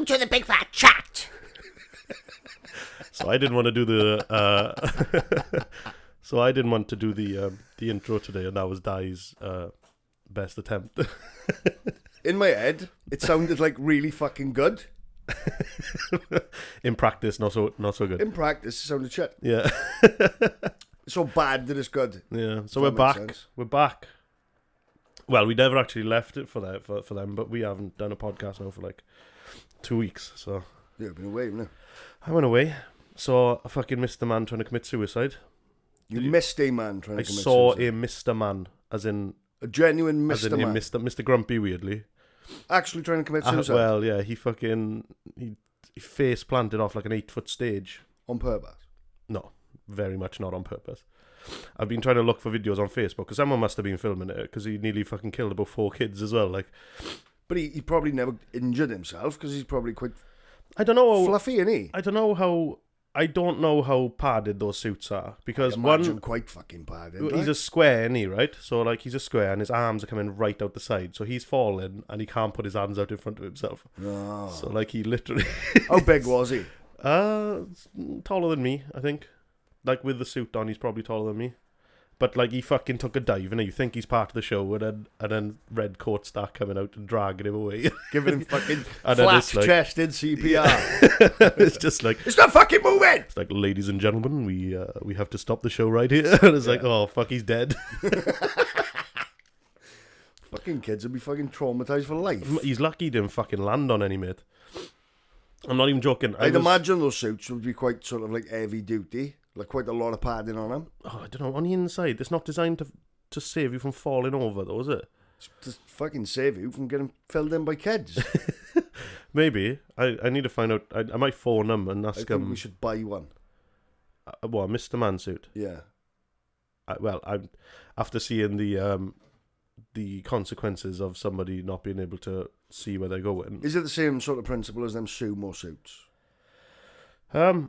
Welcome to the Big Fat Chat. So I didn't want to do the. So I didn't want to do the intro today, and that was Dai's best attempt. In my head, it sounded like really fucking good. In practice, not so good. In practice, it sounded shit. Yeah. It's so bad that it's good. Yeah. So If we're that makes back. sense. We're back. Well, we never actually left it for them, but we haven't done a podcast now for like 2 weeks. So Yeah, I've been away, haven't I went away. Saw a fucking Mr. Man trying to commit suicide. you? You missed a man trying I to commit saw suicide. a Mr. Man, as in A genuine as in Mr. him, Man. Mr. Grumpy, weirdly. Actually trying to commit suicide Well, yeah, he face planted off like an 8-foot stage. on purpose. No, very much not on purpose. I've been trying to look for videos on Facebook because someone must have been filming it because he nearly fucking killed about 4 kids as well. Like, But he probably never injured himself because he's probably quite I don't know. fluffy, isn't he? I don't know how padded those suits are because Imagine quite fucking padded. he's a square, isn't he? Right. So like he's a square and his arms are coming right out the side. So he's falling and he can't put his hands out in front of himself. Oh. So like he literally How big was he? taller than me, I think. Like with the suit on, he's probably taller than me. But like he fucking took a dive, and you think he's part of the show, and then red coats start coming out and dragging him away. Giving him fucking And then it's like- flat-chested CPR. It's just like It's not fucking moving! it's like, ladies and gentlemen, we have to stop the show right here. And it's like, oh fuck, he's dead. Fucking kids would be fucking traumatised for life. He's lucky he didn't fucking land on any, mate. I'm not even joking. I'd imagine those suits would be quite sort of like heavy duty, like quite a lot of padding on them. Oh, I don't know. On the inside, it's not designed to save you from falling over, though, is it? To fucking save you from getting filled in by kids. Maybe. I need to find out. I might phone them and I ask think them. we should buy one. What, Mr. Man suit? Yeah. I'm after seeing the consequences of somebody not being able to see where they're going. Is it the same sort of principle as them sumo suits?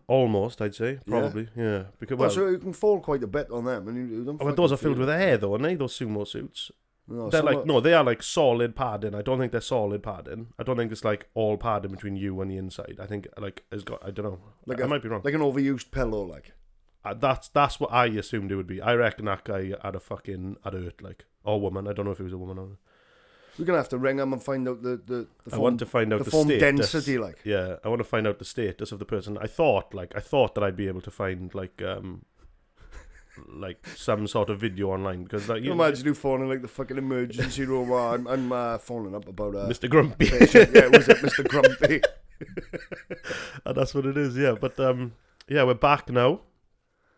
Almost, I'd say, probably, yeah. Because Well, so you can fall quite a bit on them, and you don't. but those are filled with air, though, aren't they? Those sumo suits. No, They're some like are- they are like solid padding. I don't think they're solid padding. I don't think it's like all padding between you and the inside. I think like it's got. I don't know. Like I might be wrong. like an overused pillow, like. That's what I assumed it would be. I reckon that guy had hurt, like, or woman. I don't know if he was a woman or not. We're gonna have to ring them and find out the I foam, want to find out the the foam status. density, like. Yeah, I want to find out the status of the person. I thought that I'd be able to find like some sort of video online because like Can you imagine you phoning like the fucking emergency room? Oh, I'm phoning up about Mr. Grumpy. patient. Yeah, was it Mr. Grumpy? And that's what it is. Yeah, but yeah, we're back now.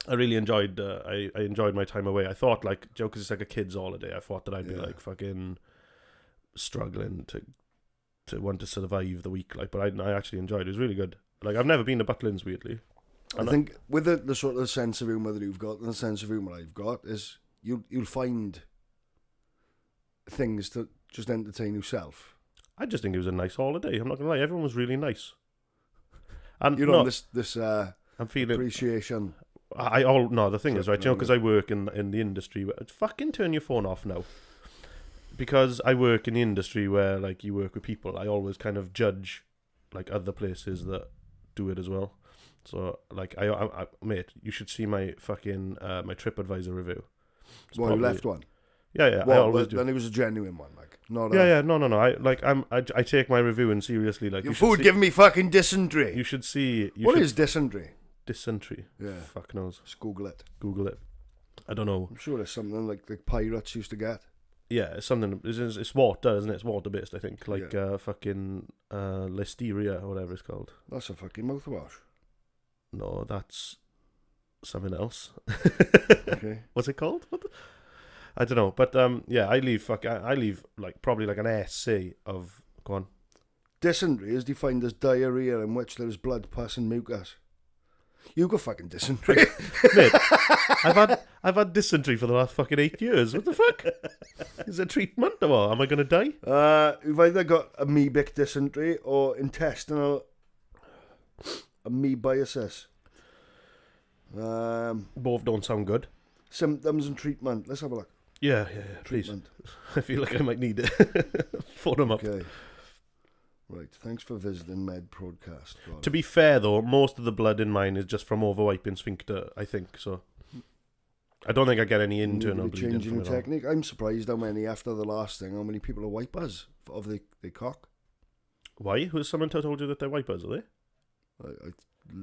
I really enjoyed. I enjoyed my time away. I thought like, because it's like a kids' holiday. I thought that I'd be Yeah. like fucking struggling to want to survive the week. Like, but I actually enjoyed it. It was really good. Like, I've never been to Butlins, weirdly. I think with the sort of sense of humour that you've got and the sense of humour I've got is you'll find things to just entertain yourself. I just think it was a nice holiday. I'm not gonna lie. Everyone was really nice. And You know, this I'm feeling. appreciation. The thing is, right, No, because I work in the industry, fucking turn your phone off now. Because I work in the industry where, like, you work with people, I always kind of judge, like, other places that do it as well. So, like, I mate, you should see my fucking, my TripAdvisor review. It's Well, you left one. Yeah, I Well, always do. then it was a genuine one, like. Not Yeah, no. I take my reviewing seriously. Like, Your you should food see, giving me fucking dysentery. you should see. What is dysentery? dysentery? Yeah. Fuck knows. Just Google it. Google it. I don't know. I'm sure it's something like pirates used to get. Yeah, it's something. It's water, isn't it? It's water based, I think. Like fucking listeria or whatever it's called. That's a fucking mouthwash. No, that's something else. Okay. What's it called? I don't know. But yeah, I leave like probably like an essay of. Go on. Dysentery is defined as diarrhea in which there is blood passing mucus. You got fucking dysentery. Mate, I've had dysentery for the last fucking 8 years. What the fuck? Is it treatment or what? Am I gonna die? You've either got amoebic dysentery or intestinal amoebiasis. Both don't sound good. Symptoms and treatment. Let's have a look. Yeah, please. Treatment. I feel like I might need it. Phone them up. Okay. Right, thanks for visiting Med Broadcast. To be fair, though, most of the blood in mine is just from overwiping sphincter, I think, so... I don't think I get any internal bleeding changing from it all. technique. I'm surprised how many, after the last thing, how many people are wipers of the cock. Why? Who's someone told you that they're wipers, are they? A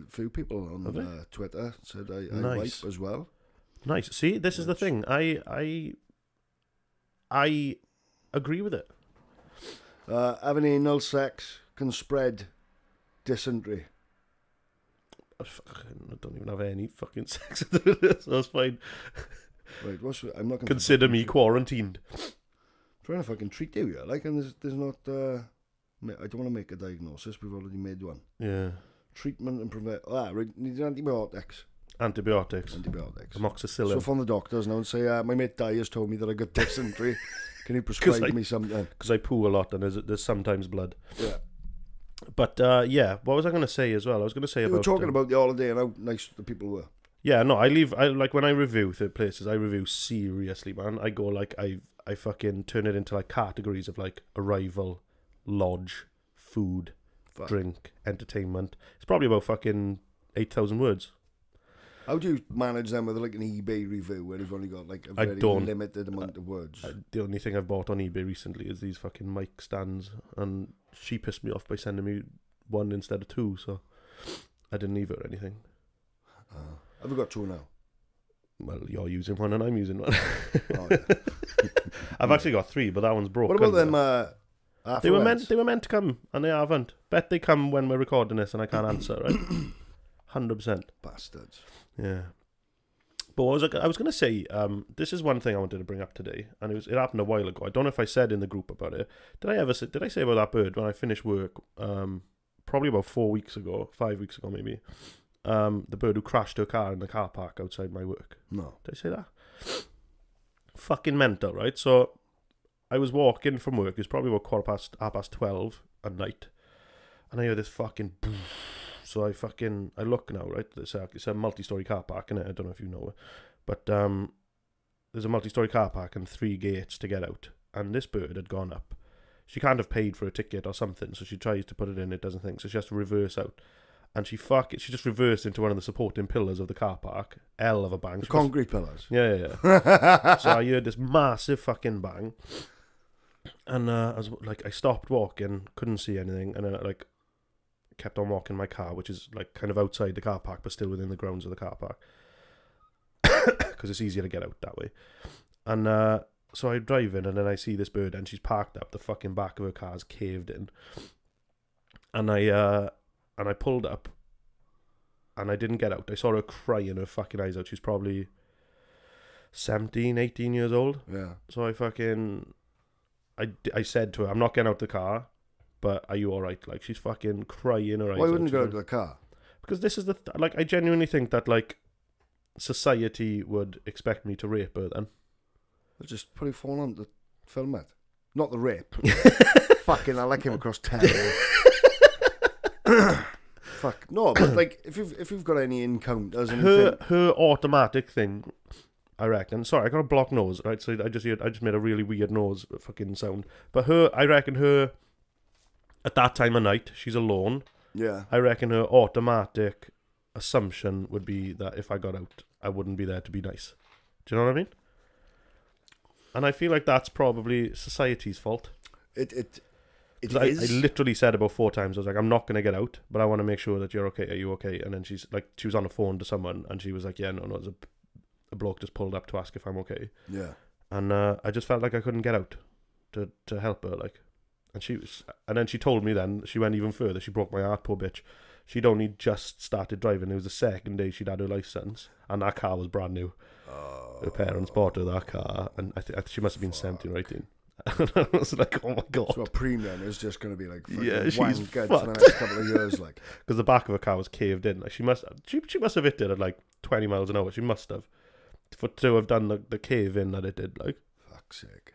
few people on Twitter said I Nice. wipe as well. Nice. See, this is the thing. I agree with it. Having anal sex can spread dysentery. I don't even have any fucking sex, so it's fine. Right, I'm not. Consider me quarantined. Trying to fucking treat you, yeah. Like, and there's not. I don't want to make a diagnosis. We've already made one. Yeah. Treatment and prevent. Right, need antibiotics. Antibiotics. Amoxicillin. So from the doctors now and say, my mate Di has told me that I got dysentery. Can you prescribe me something? Because I poo a lot and there's sometimes blood. Yeah. But yeah, what was I going to say as well? I was going to say you about... were talking about the holiday and how nice the people were. Yeah, no, like when I review third places, I review seriously, man. I go like, I fucking turn it into like categories of like arrival, lodge, food, drink, entertainment. It's probably about fucking 8,000 words. How do you manage them with like an eBay review where you've only got like a very limited amount of words? The only thing I've bought on eBay recently is these fucking mic stands, and she pissed me off by sending me one instead of two, so I didn't leave her anything. Have we got two now? Well, you're using one and I'm using one. Oh, yeah. I've actually got three, but that one's broken. What about them? They were meant to come, and they haven't. Bet they come when we're recording this, and I can't answer, right? 100%. Bastards. Yeah. But what I was going to say, this is one thing I wanted to bring up today, and it happened a while ago. I don't know if I said in the group about it. Did I say about that bird when I finished work? Probably about 5 weeks ago maybe. The bird who crashed her car in the car park outside my work. No. Did I say that? Fucking mental, right? So I was walking from work. It was probably about 12:30 at night, and I hear this fucking. So I look now, right? It's a multi-story car park, innit? I don't know if you know it, but there's a multi-story car park and 3 gates to get out. And this bird had gone up. She can't have paid for a ticket or something, so she tries to put it in. It doesn't think, so she has to reverse out. And she just reversed into one of the supporting pillars of the car park. Hell of a bang. The concrete pillars. Yeah. So I heard this massive fucking bang, and I was like, I stopped walking, couldn't see anything, and then like kept on walking my car, which is like kind of outside the car park but still within the grounds of the car park, because it's easier to get out that way. And so I drive in, and then I see this bird, and she's parked up. The fucking back of her car's caved in, and I pulled up, and I didn't get out. I saw her crying her fucking eyes out. She's probably 17, 18 years old. Yeah. So I said to her, I'm not getting out the car, but are you alright? Like, she's fucking crying her eyes out. Why wouldn't you go out of the car? Because this is I genuinely think that, like, society would expect me to rape her then. They'll just put your phone on to film it. Not the rape. Fucking, I came across terrible. Fuck no, but like if you've got any encounters, her automatic thing, I reckon. Sorry, I got a blocked nose, right? So I just made a really weird nose fucking sound. But I reckon her at that time of night, she's alone. Yeah. I reckon her automatic assumption would be that if I got out, I wouldn't be there to be nice. Do you know what I mean? And I feel like that's probably society's fault. It is. I literally said about 4 times, I was like, I'm not going to get out, but I want to make sure that you're okay. Are you okay? And then she was on the phone to someone, and she was like, yeah, no, there's a bloke just pulled up to ask if I'm okay. Yeah. And I just felt like I couldn't get out to help her, like. And then she told me then, she went even further. She broke my heart, poor bitch. She'd only just started driving. It was the second day she'd had her license, and that car was brand new. Her parents bought her that car, and I think she must have been 17 or 18. And I was like, oh my god. So a premium is just going to be like she's wank good fucked for the next couple of years, like. Because the back of her car was caved in. Like, she must have hit it at like 20 miles an hour. She must have, to have done the cave in that it did, like. Fuck's sake.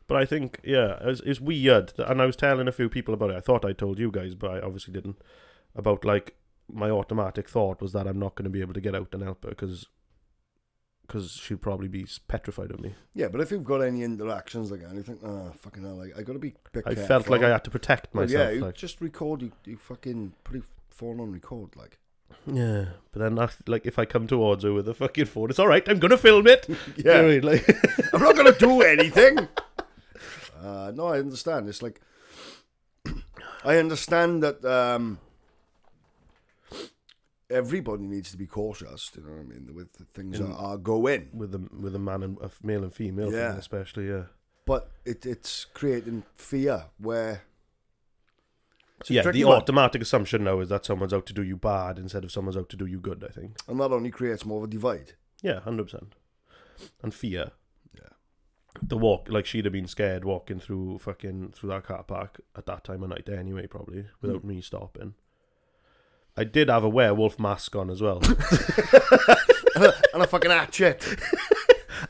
But I think, yeah, it's weird. And I was telling a few people about it. I thought I told you guys, but I obviously didn't. About, like, my automatic thought was that I'm not going to be able to get out and help her because because she'd probably be petrified of me. Yeah, but if you've got any interactions like that, and you think, fucking hell, I got to be a bit I careful. felt like I had to protect Well, myself. yeah, you like. just record, you fucking put your phone on record, like. Yeah, but then like if I come towards her with a fucking phone, it's all right. I'm gonna film it. Yeah, You know what I mean? Like, I'm not gonna do anything. No, I understand. It's like I understand that everybody needs to be cautious. You know what I mean? With the things that are going with a man and a male and female, Yeah. thing especially. Yeah. But it's creating fear where. It's a Yeah, tricky the one. automatic assumption now is that someone's out to do you bad instead of someone's out to do you good, I think. And that only creates more of a divide. Yeah, 100%. And fear. Yeah. The walk, like she'd have been scared walking through that car park at that time of night anyway, probably, without me stopping. I did have a werewolf mask on as well. and a fucking hatchet.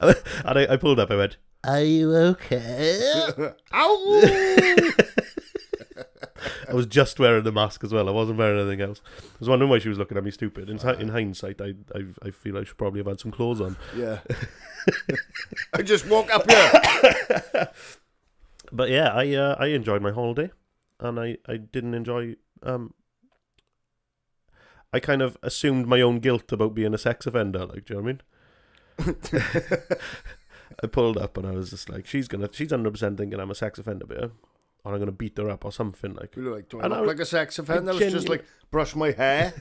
And I pulled up, I went, "Are you okay?" Ow! I was just wearing the mask as well. I wasn't wearing anything else. I was wondering why she was looking at me stupid. In hindsight, I feel I should probably have had some clothes on. Yeah. I just woke up here. But yeah, I enjoyed my holiday, and I didn't enjoy. I kind of assumed my own guilt about being a sex offender. Like, do you know what I mean? I pulled up and I was just like, she's 100% thinking I'm a sex offender, but or I'm gonna beat her up or something. Like, You look like, do I look like a sex offender? Let's just like brush my hair.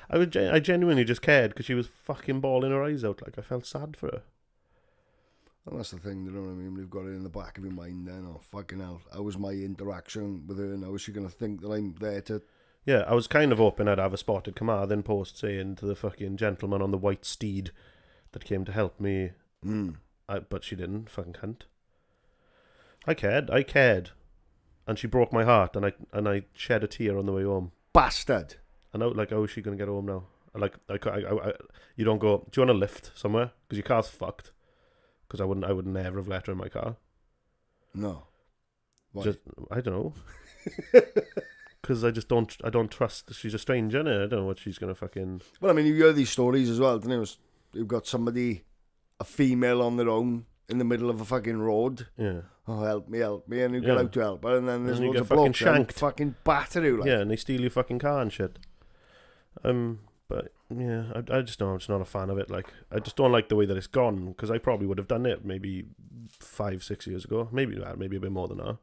I genuinely just cared because she was fucking bawling her eyes out. Like, I felt sad for her. And that's the thing, you know what I mean? You've got it in the back of your mind then, oh fucking hell, how was my interaction with her now? Is she going to think that I'm there to... Yeah, I was kind of hoping I'd have a spotted command in post saying to the fucking gentleman on the white steed that came to help me, but she didn't, fucking cunt. I cared. And she broke my heart, and I shed a tear on the way home. Bastard. And I was like, how is she going to get home now? You don't go, do you want a lift somewhere? Because your car's fucked. Because I would never have let her in my car. No. Why? Just, I don't know. Because I don't trust. She's a stranger, innit? I don't know what she's gonna fucking. Well, I mean, you hear these stories as well, don't you? You've got somebody, a female on their own, in the middle of a fucking road. Yeah. Oh, help me, and you get out to help her, and then there's And you loads get of fucking blokes shanked. fucking batter you, like. Yeah, and they steal your fucking car and shit. But yeah, I just know I'm just not a fan of it. Like, I just don't like the way that it's gone. Because I probably would have done it maybe 5-6 years ago, maybe a bit more than that.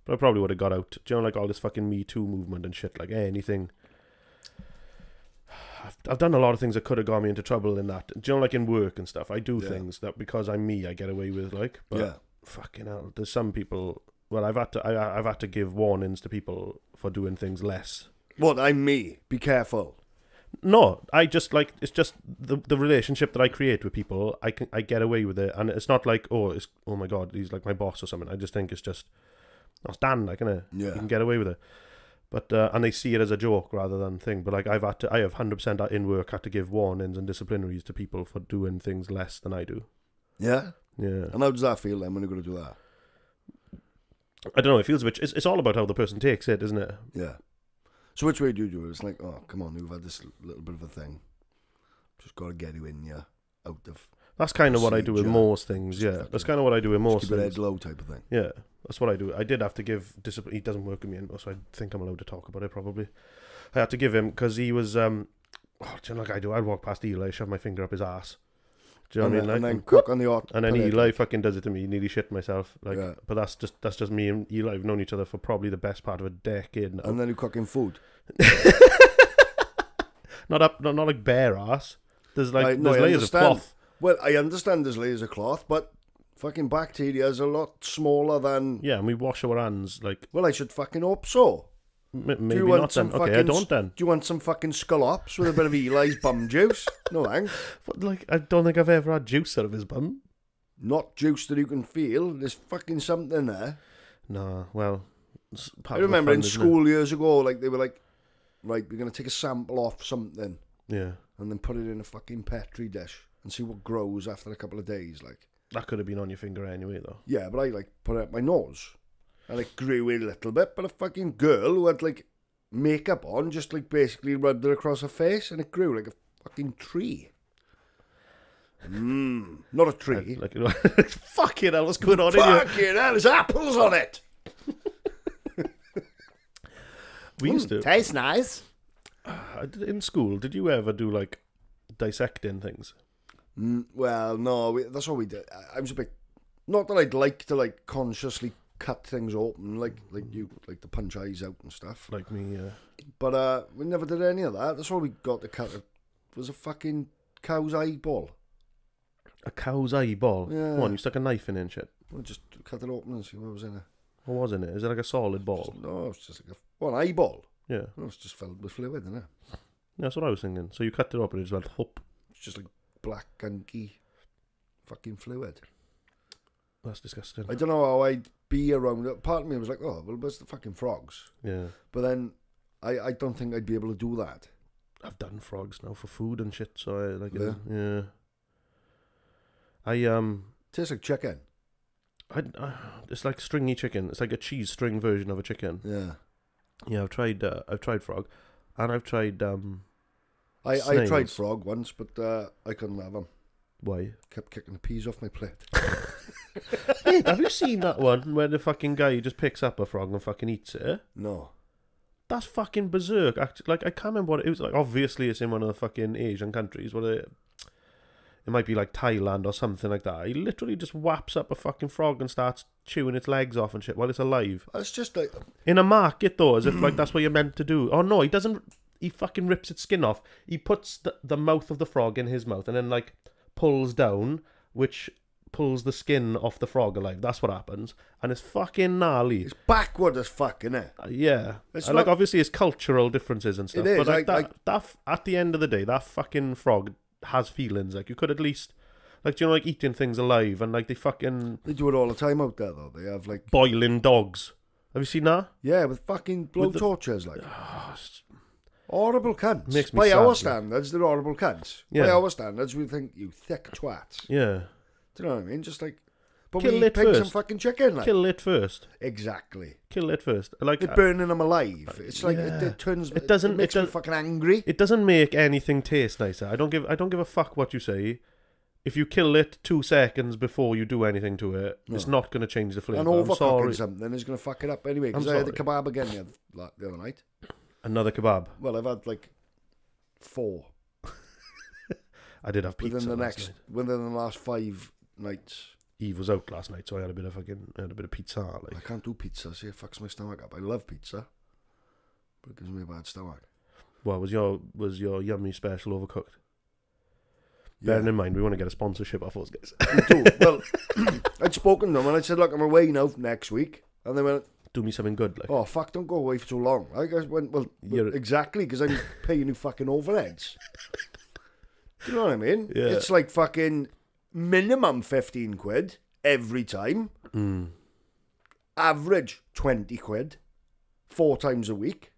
But I probably would have got out. Do you know, like all this fucking Me Too movement and shit, like anything. I've done a lot of things that could have got me into trouble in that. Do you know, like in work and stuff, I do things that because I'm me, I get away with, like. But fucking hell, there's some people. Well, I've had to give warnings to people for doing things less. What? I'm me. Be careful. No, I just like it's just the relationship that I create with people. I get away with it, and it's not like oh my god, he's like my boss or something. I just think it's just it's Dan, like, innit? Yeah. You can get away with it. But and they see it as a joke rather than thing. But like I have 100% in work had to give warnings and disciplinaries to people for doing things less than I do. Yeah. Yeah. And how does that feel then when you're going to do that? I don't know. It feels a bit. It's all about how the person takes it, isn't it? Yeah. So which way do you do it? It's like, oh, come on, you've had this little bit of a thing. Just got to get you in, yeah, out of. That's kind of what I do with most things. Yeah, that's kind of what I do with most keep it things. head low type of thing. Yeah, that's what I do. I did have to give discipline. He doesn't work with me anymore, so I think I'm allowed to talk about it. Probably, I had to give him because he was. Do you know, like I do? I'd walk past Eli, shove my finger up his ass. Do you know what I mean? Like, and then cook on the hot. And then Eli fucking does it to me. Nearly shit myself. Like, Yeah. But that's just me and Eli. We've known each other for probably the best part of a decade now. And then you cooking food. not like bare ass. There's like No, there's layers of cloth. Well, I understand there's layers of cloth, but fucking bacteria is a lot smaller than. Yeah, and we wash our hands like. Well, I should fucking hope so. Maybe not then. Okay, I don't then. Do you want some fucking scallops with a bit of Eli's bum juice? No thanks. But like, I don't think I've ever had juice out of his bum. Not juice that you can feel. There's fucking something there. No, well, I remember in school years ago, like they were like, right, we're gonna take a sample off something, yeah, and then put it in a fucking petri dish and see what grows after a couple of days. Like that could have been on your finger anyway, though. Yeah, but I like put it up my nose, and it grew a little bit. But a fucking girl who had like makeup on, just like basically rubbed it across her face, and it grew like a fucking tree. Not a tree. Like, fucking hell, what's going on in here? Fucking hell, there's apples on it. We used to. Tastes nice. In school, did you ever do, like, dissecting things? Well, no, that's what we did. I was a bit... Not that I'd like to, like, consciously cut things open, like you, like to punch eyes out and stuff. Like me, yeah. But we never did any of that. That's all we got to cut. It was a fucking cow's eyeball. A cow's eyeball? Yeah. Come on, you stuck a knife in it and shit. We'll just cut it open and see what was in it. What was in it? Is it like a solid ball? No, it's just like an eyeball. Yeah. No, it's just filled with fluid, isn't it? That's what I was thinking. So you cut it up and it just went, hop. It's just like black, gunky fucking fluid. That's disgusting. I don't know how I'd be around it. Part of me was like, oh, well, where's the fucking frogs? Yeah. But then I don't think I'd be able to do that. I've done frogs now for food and shit, so I like it. Yeah. Yeah. Tastes like chicken. It's like stringy chicken. It's like a cheese string version of a chicken. Yeah. Yeah, I've tried frog, and I've tried I snails. tried frog once, but I couldn't have them. Why? Kept kicking the peas off my plate. Hey, have you seen that one where the fucking guy just picks up a frog and fucking eats it? No. That's fucking berserk. Like, I can't remember what it was. Like, obviously, it's in one of the fucking Asian countries. It might be like Thailand or something like that. He literally just whaps up a fucking frog and starts chewing its legs off and shit while it's alive. It's just like... In a market, though, as if like that's what you're meant to do. Oh, no, he doesn't... He fucking rips its skin off. He puts the mouth of the frog in his mouth and then, like, pulls down, which pulls the skin off the frog alive. That's what happens. And it's fucking gnarly. It's backward as fuck, innit? Yeah. It's and, like, obviously, it's cultural differences and stuff. It is. But, like, that, at the end of the day, that fucking frog has feelings. Like, you could at least... Like, do you know, like, eating things alive and, like, they do it all the time out there, though. They have, like... boiling dogs. Have you seen that? Yeah, with fucking blow torches, like... Horrible cunts. Makes me By sad, our like. standards, they're horrible cunts. Yeah. By our standards, we think, you thick twats. Yeah. Do you know what I mean? Just like... But Kill we it eat pigs first. and fucking chicken, like... Kill it first. Exactly. Kill it first. Like, They're burning them alive. It's like, yeah. it turns... It doesn't... It makes me fucking angry. It doesn't make anything taste nicer. I don't give a fuck what you say. If you kill it 2 seconds before you do anything to it, it's not going to change the flavour. And I'm sorry. overcooking something is going to fuck it up anyway. Because I'm I had the sorry. kebab again the other night. Another kebab. Well, I've had like 4 I did have pizza within last night. the last 5 nights. Eve was out last night, so I had a bit of pizza. I Like, can't do pizza. See, it fucks my stomach up. I love pizza, but it gives me a bad stomach. well, was your yummy special overcooked? Bearing in mind, we want to get a sponsorship off those guys. We do. Well, I'd spoken to them and I said, look, I'm away now next week. And they went, Do me something good, like. oh, fuck, don't go away for too long. I went, well, exactly, because I'm paying you fucking overheads. Do you know what I mean? Yeah. It's like fucking minimum 15 quid every time. Average 20 quid 4 times a week.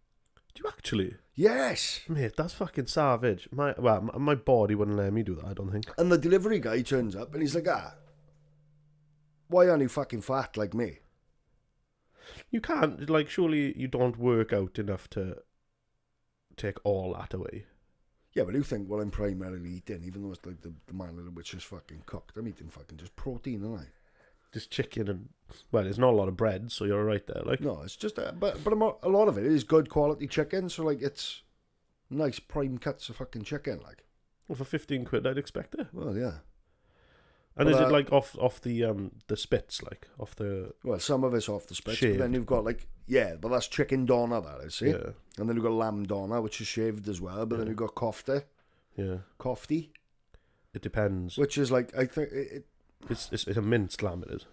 Do you actually? Yes. Mate, that's fucking savage. My body wouldn't let me do that, I don't think. And the delivery guy turns up and he's like, why aren't you fucking fat like me? You can't, like, surely you don't work out enough to take all that away. Yeah, but you think, well, I'm primarily eating, even though it's like the manner in which it's fucking cooked. I'm eating fucking just protein, aren't I? Just chicken and, well, there's not a lot of bread, so you're right there, like. No, it's just, but a lot of it is good quality chicken, so like it's nice prime cuts of fucking chicken, like. Well, for 15 quid, I'd expect it. Well, yeah. And But, is it like off the spits, like off the? Well, some of it's off the spits, Shaved. but then you've got like, yeah, but that's chicken doner, that is, see? Yeah. And then you've got lamb doner, which is shaved as well, but then you've got kofta, Yeah. kofti, It depends. which is like, I think, It's a minced lamb, it is.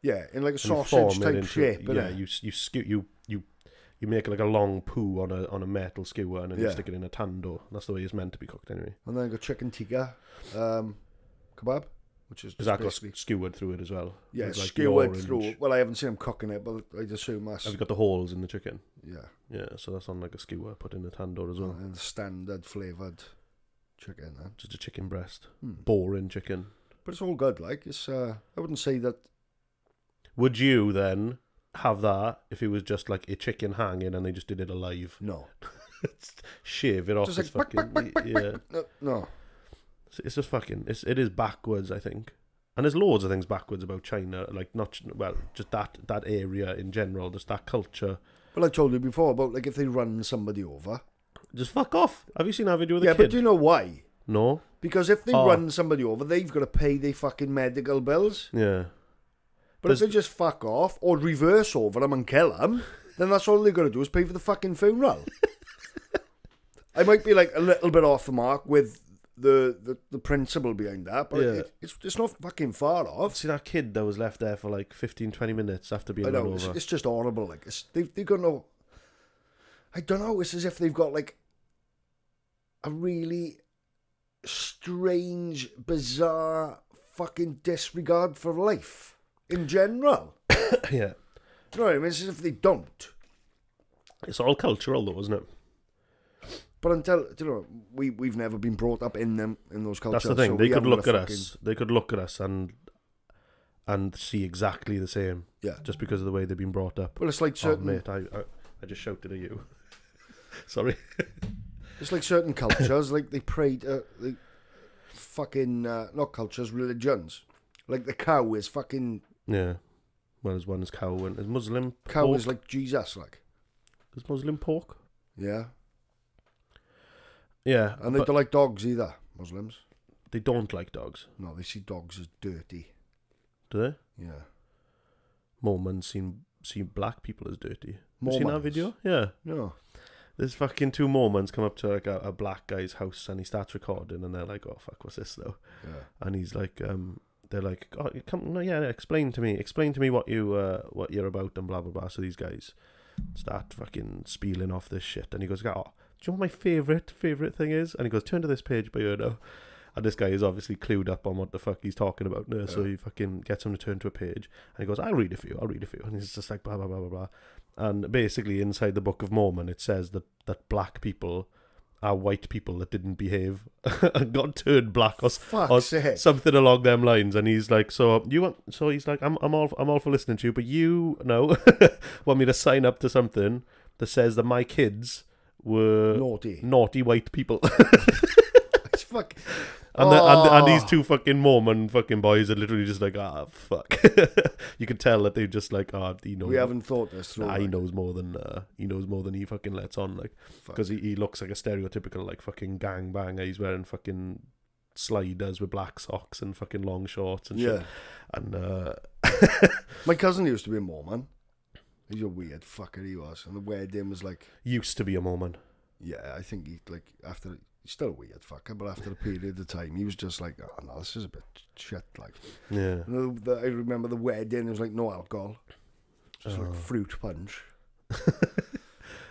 yeah, in like a And sausage form it type into- shape, Yeah, innit? you make like a long poo on a metal skewer and then you Yeah. stick it in a tando. That's the way it's meant to be cooked anyway. And then you've got chicken tikka, kebab, which is Is that got basically... skewered through it as well? Yeah, With, like, the skewered orange. through. Well, I haven't seen them cooking it, but I'd assume that's... Have you got the holes in the chicken? Yeah. Yeah, so that's on like a skewer put in the tandoor as well. And the standard flavoured chicken, then. Just a chicken breast. Hmm. Boring chicken. But it's all good, like. It's, I wouldn't say that... Would you then have that if it was just like a chicken hanging and they just did it alive? No. Shave it off. Just It's like... fucking, yeah. No. It's just fucking. It is backwards, I think. And there's loads of things backwards about China, like just that area in general, just that culture. Well, I told you before about like if they run somebody over. Just fuck off. Have you seen that video with the Yeah, kid? but do you know why? No. Because if they run somebody over, they've got to pay their fucking medical bills. Yeah. But if they just fuck off or reverse over them and kill them, then that's all they're going to do is pay for the fucking funeral. I might be like a little bit off the mark with the principle behind that, but it's not fucking far off. See that kid that was left there for like 15, 20 minutes after being run over? It's just horrible. Like they've got no... I don't know, it's as if they've got like a really strange, bizarre fucking disregard for life in general. Yeah. Do you know what I mean? It's as if they don't. It's all cultural though, isn't it? But until, you know, we've never been brought up in those cultures. That's the thing. So they could look at us. They could look at us and see exactly the same. Yeah. Just because of the way they've been brought up. Well, it's like certain... Oh, mate, I just shouted at you. Sorry. It's like certain cultures, like they pray to... fucking... not cultures, religions. Like the cow is fucking... Yeah. Well, there's one is cow and is Muslim cow pork. Is like Jesus, like. Is Muslim pork? Yeah. Yeah. And they don't like dogs either, Muslims. They don't like dogs. No, they see dogs as dirty. Do they? Yeah. Mormons see black people as dirty. Mormons? You seen that video? Yeah. No. There's fucking two Mormons come up to like a black guy's house and he starts recording and they're like, oh fuck, what's this though? Yeah. And he's like, they're like, oh, explain to me what you're about and blah blah blah. So these guys start fucking spieling off this shit and he goes, oh, do you know what my favourite thing is? And he goes, turn to this page by here now. And this guy is obviously clued up on what the fuck he's talking about now. So he fucking gets him to turn to a page and he goes, I'll read it for you. And he's just like, blah, blah, blah, blah, blah. And basically inside the Book of Mormon, it says that black people are white people that didn't behave and got turned black or something along them lines. And he's like, he's like, I'm all for listening to you, but you know, want me to sign up to something that says that my kids were naughty white people. It's fuck. And these two fucking Mormon fucking boys are literally just like, fuck. You can tell that they're just like, he knows. We haven't thought this through. He knows more than he fucking lets on, like, because he looks like a stereotypical like fucking gangbanger. He's wearing fucking sliders with black socks and fucking long shorts and shit. And my cousin used to be a Mormon. He's a weird fucker, he was, and the wedding was like used to be a Mormon. Yeah, I think he like after. He's still a weird fucker, but after a period of time, he was just like, oh no, this is a bit shit, like. Yeah. I remember the wedding, it was like no alcohol. Just like fruit punch.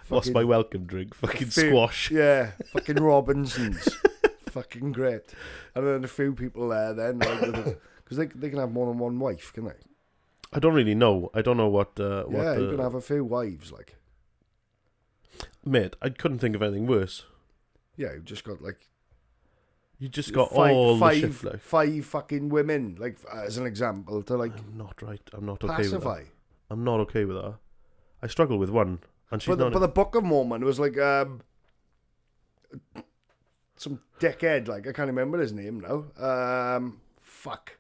What's my welcome drink? Fucking squash. Yeah, fucking Robinsons. Fucking great. And then a few people there then, because they can have more than one wife, can they? I don't really know. I don't know what you can have a few wives, like. Mate, I couldn't think of anything worse. Yeah, you just got like... You just got the shit, like. 5 fucking women, like, as an example, to like... I'm not right. I'm not okay pacify. with that. I'm not okay with that. I struggle with one, and she's but the Book of Mormon was like, some dickhead, like, I can't remember his name now. Fuck.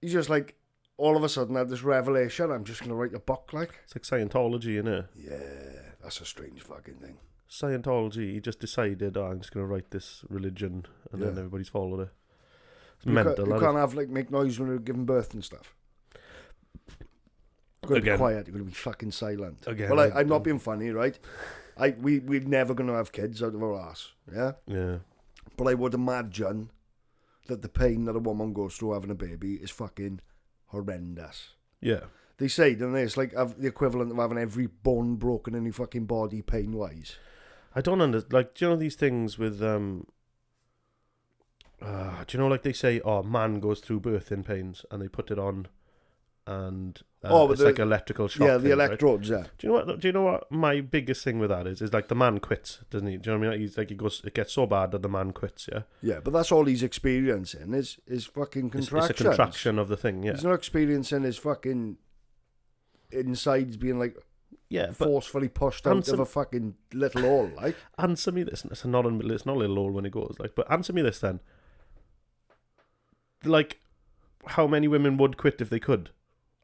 He's just like, all of a sudden had this revelation, I'm just going to write a book, like. It's like Scientology, innit? Yeah, that's a strange fucking thing. Scientology, he just decided, I'm just going to write this religion, and then everybody's followed it. It's mental. You can't have, like, make noise when you're giving birth and stuff. You've got to be quiet, you've got to be fucking silent. Again, well, I'm not being funny, right? We're never going to have kids out of our ass, yeah? Yeah. But I would imagine that the pain that a woman goes through having a baby is fucking horrendous. Yeah. They say, don't they? It's like the equivalent of having every bone broken in your fucking body pain-wise. I don't understand. Like, do you know these things with, do you know, like they say, man goes through birthing pains, and they put it on, and it's like electrical shock. Yeah, the electrodes, right? Yeah. Do you know what my biggest thing with that is like the man quits, doesn't he? Do you know what I mean? He's like, it gets so bad that the man quits, yeah? Yeah, but that's all he's experiencing is fucking contractions. It's a contraction of the thing, yeah. He's not experiencing his fucking insides being like Yeah, but forcefully pushed out of a fucking little hole, like. Answer me this. It's not a little hole when it goes, like. But answer me this then. Like, how many women would quit if they could?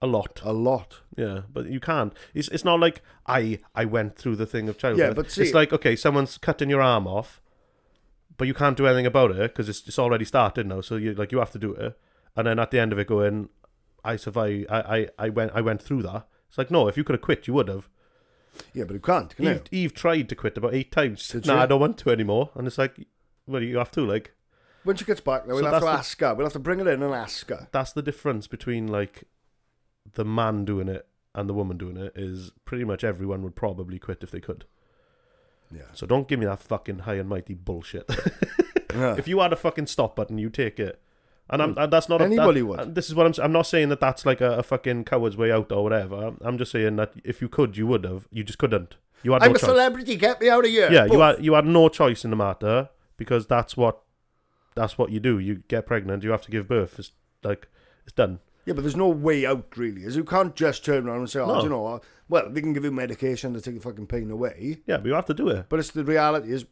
A lot. A lot. Yeah, but you can't. It's not like I went through the thing of childbirth. Yeah, but see, it's like, okay, someone's cutting your arm off, but you can't do anything about it because it's already started now. So you have to do it, and then at the end of it, going, I survived. I went through that. It's like, no, if you could have quit, you would have. Yeah, but you can't. Can Eve tried to quit about 8 times. No, I don't want to anymore. And it's like, well, you have to, like. When she gets back, now we'll have to ask her. We'll have to bring her in and ask her. That's the difference between, like, the man doing it and the woman doing it, is pretty much everyone would probably quit if they could. Yeah. So don't give me that fucking high and mighty bullshit. If you had a fucking stop button, you take it. And that's not anybody would. This is what I'm not saying that that's like a fucking coward's way out or whatever. I'm just saying that if you could, you would have. You just couldn't. You had no choice. I'm a celebrity. Get me out of here. Yeah, you had no choice in the matter, because that's what you do. You get pregnant, you have to give birth. It's done. Yeah, but there's no way out, really. As you can't just turn around and say, do you know what? Well, they can give you medication to take the fucking pain away. Yeah, but you have to do it. But it's the reality is,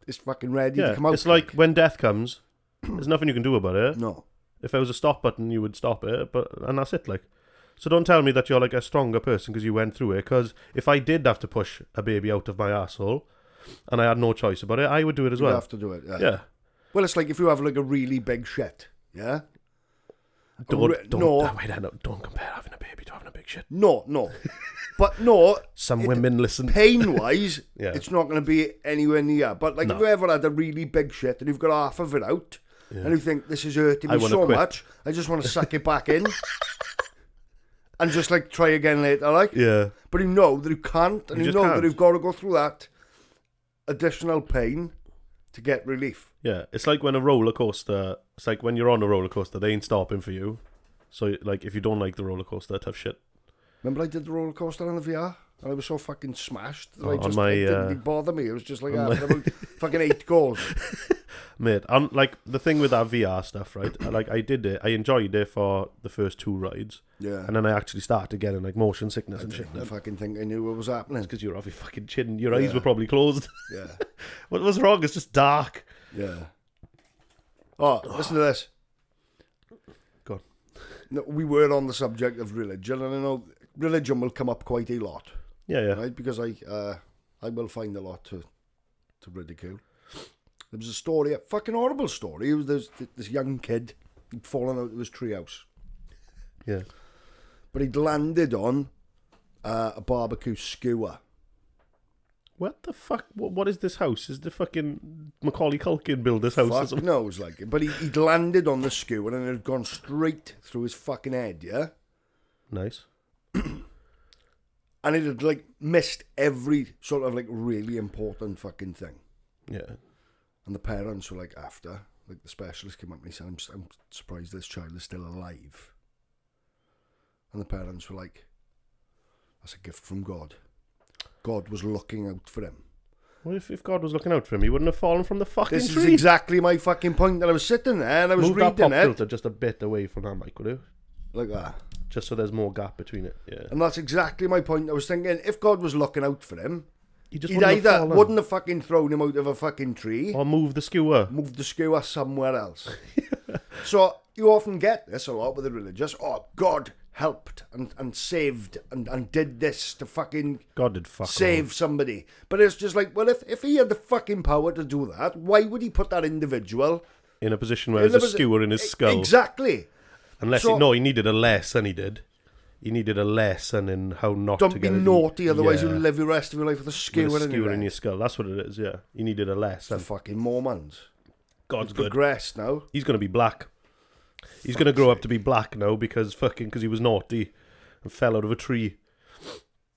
it's fucking ready to come out. It's like when death comes, there's nothing you can do about it. No. If there was a stop button, you would stop it, and that's it, like. So don't tell me that you're like a stronger person because you went through it, because if I did have to push a baby out of my asshole and I had no choice about it, I would do it as well. You have to do it, Yeah. Well, it's like if you have like a really big shit, yeah? Don't compare having a baby to having a big shit. No. But no. Some women listen. Pain-wise, yeah. It's not going to be anywhere near. But like if you ever had a really big shit and you've got half of it out, and you think, this is hurting me so much, I just want to suck it back in. And just like try again later, like. Yeah. But you know that you can't, and you know that you've got to go through that additional pain to get relief. Yeah, it's like when it's like when you're on a roller coaster, they ain't stopping for you. So like if you don't like the roller coaster, tough shit. Remember I did the roller coaster on the VR? And I was so fucking smashed that it didn't bother me. It was just like after about fucking 8 goals. Mate, like the thing with that VR stuff, right? Like I did it, I enjoyed it for the first 2 rides. Yeah. And then I actually started getting like motion sickness and shit. I fucking think I knew what was happening. Because you were off your fucking chin, your eyes were probably closed. Yeah. What was wrong? It's just dark. Yeah. Oh, listen to this. Go on. No, we were on the subject of religion, and I know religion will come up quite a lot. Yeah. Right, because I will find a lot to ridicule. There was a story, a fucking horrible story. There's this young kid who'd fallen out of his treehouse. Yeah. But he'd landed on a barbecue skewer. What the fuck? What is this house? Is the fucking Macaulay Culkin build this house? Fuck knows, like it. But he'd landed on the skewer and it had gone straight through his fucking head, yeah? Nice. And it had, like, missed every sort of, like, really important fucking thing. Yeah. And the parents were, like, after. Like, the specialist came up and he said, I'm surprised this child is still alive. And the parents were like, that's a gift from God. God was looking out for him. Well, if God was looking out for him, he wouldn't have fallen from the fucking tree. This is exactly my fucking point. That I was sitting there and I was Move reading that pop it. filter just a bit away from that mic, would you? Like that. Just so there's more gap between it, yeah. And that's exactly my point. I was thinking, if God was looking out for him, he'd either wouldn't have fucking thrown him out of a fucking tree, or moved the skewer. Moved the skewer somewhere else. So you often get this a lot with the religious. Oh, God helped and saved and did this to fucking God did save somebody. But it's just like, well, if he had the fucking power to do that, why would he put that individual in a position where there's a skewer in his skull? Exactly. Unless he needed a lesson, he did. He needed a lesson in how not to get... Don't be naughty, otherwise you'll live the rest of your life with a skewer in your skull. That's what it is, yeah. He needed a lesson. The fucking Mormons. God's good. Progressed now. He's going to be black. He's going to grow up to be black now because he was naughty and fell out of a tree.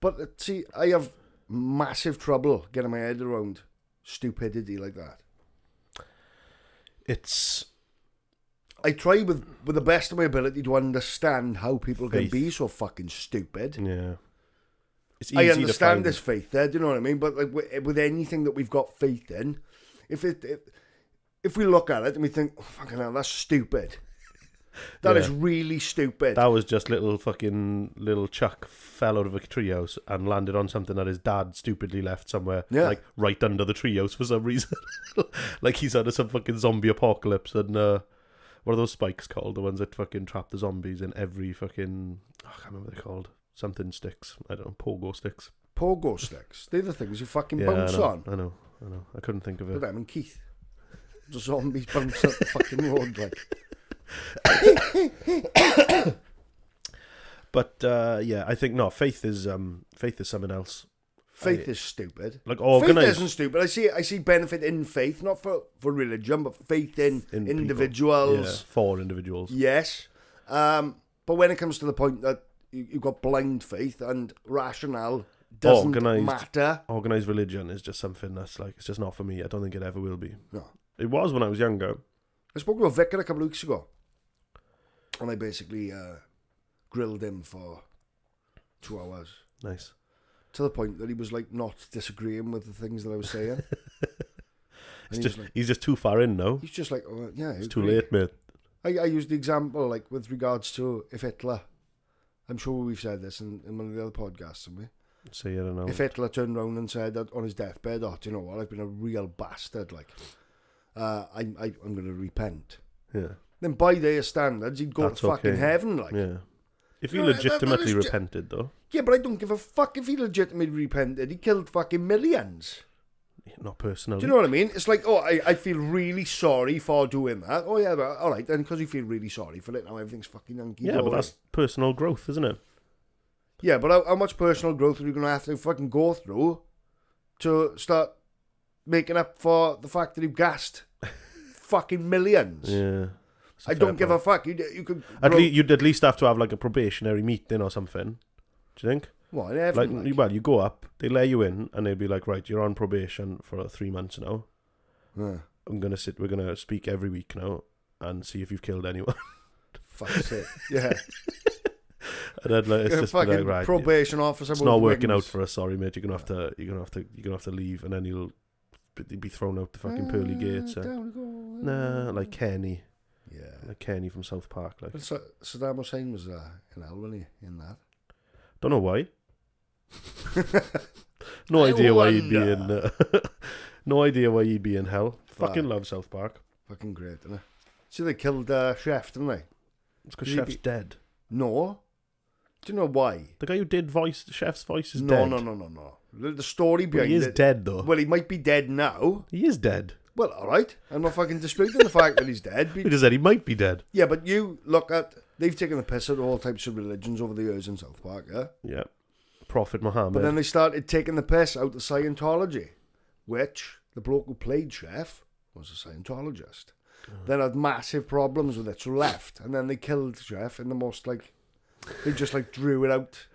But see, I have massive trouble getting my head around stupidity like that. I try with the best of my ability to understand how people can be so fucking stupid. Yeah. It's easy I understand this faith there, do you know what I mean? But like with anything that we've got faith in, if we look at it and we think, oh, fucking hell, that's stupid. That is really stupid. That was just little Chuck fell out of a treehouse and landed on something that his dad stupidly left somewhere, like right under the treehouse for some reason. Like he's under some fucking zombie apocalypse, and what are those spikes called? The ones that fucking trap the zombies in every fucking... I can't remember what they're called. Something sticks. I don't know. Pogo sticks. Pogo sticks. They're the things you fucking bounce on. I know. I couldn't think of it. But them and Keith. The zombies bounce up the fucking road like... But I think faith is something else. Faith is stupid. Like organized. Faith isn't stupid. I see benefit in faith, not for religion, but faith in individuals. Yeah, for individuals. Yes. But when it comes to the point that you've got blind faith and rationale doesn't matter. Organized religion is just something that's like, it's just not for me. I don't think it ever will be. No. It was when I was younger. I spoke to a vicar a couple of weeks ago. And I basically grilled him for 2 hours. Nice. To the point that he was like not disagreeing with the things that I was saying. He's just too far in now. He's just like, oh, yeah. It's too late, mate. I used the example like with regards to if Hitler, I'm sure we've said this in one of the other podcasts, haven't we? So I don't know. If Hitler turned around and said that on his deathbed, oh, do you know what? I've been a real bastard. Like, I'm going to repent. Yeah. Then by their standards, he'd go to fucking heaven. Like, yeah. If he legitimately repented, though. Yeah, but I don't give a fuck if he legitimately repented. He killed fucking millions. Not personally. Do you know what I mean? It's like, I feel really sorry for doing that. Oh, yeah, but all right, then because you feel really sorry for it, now everything's fucking hunky. Yeah, but that's personal growth, isn't it? Yeah, but how much personal growth are you going to have to fucking go through to start making up for the fact that you've gassed fucking millions? Yeah. I don't give a fuck. You could. You'd at least have to have like a probationary meeting or something. Do you think? What? Well, you go up, they let you in, and they'd be like, right, you're on probation for 3 months now. Yeah. We're gonna speak every week now and see if you've killed anyone. Fuck's sake. Yeah. And then like, it's just fucking like, right, probation officer. It's not working out for us. Sorry, mate. You're gonna have to leave, and then you'll be thrown out the fucking pearly gates. Nah, like Kenny. Yeah, like Kenny from South Park. Like Saddam Hussein was in hell, wasn't he? In that. Don't know why. No idea why he'd be in. No idea why he'd be in hell. Fucking love South Park. Fucking great, isn't it? See, they killed Chef, didn't they? It's because Chef's dead. No. Do you know why? The guy who did Chef's voice is dead. No. The story behind it. He is dead, though. Well, he might be dead now. He is dead. Well, all right. I'm not fucking disputing the fact that he's dead. He just said he might be dead. Yeah, but you look at... They've taken the piss out of all types of religions over the years in South Park, yeah? Yeah. Prophet Muhammad. But then they started taking the piss out of Scientology, which the bloke who played Chef was a Scientologist. Then had massive problems with it, so left. And then they killed Chef in the most, like... They just, like, drew it out.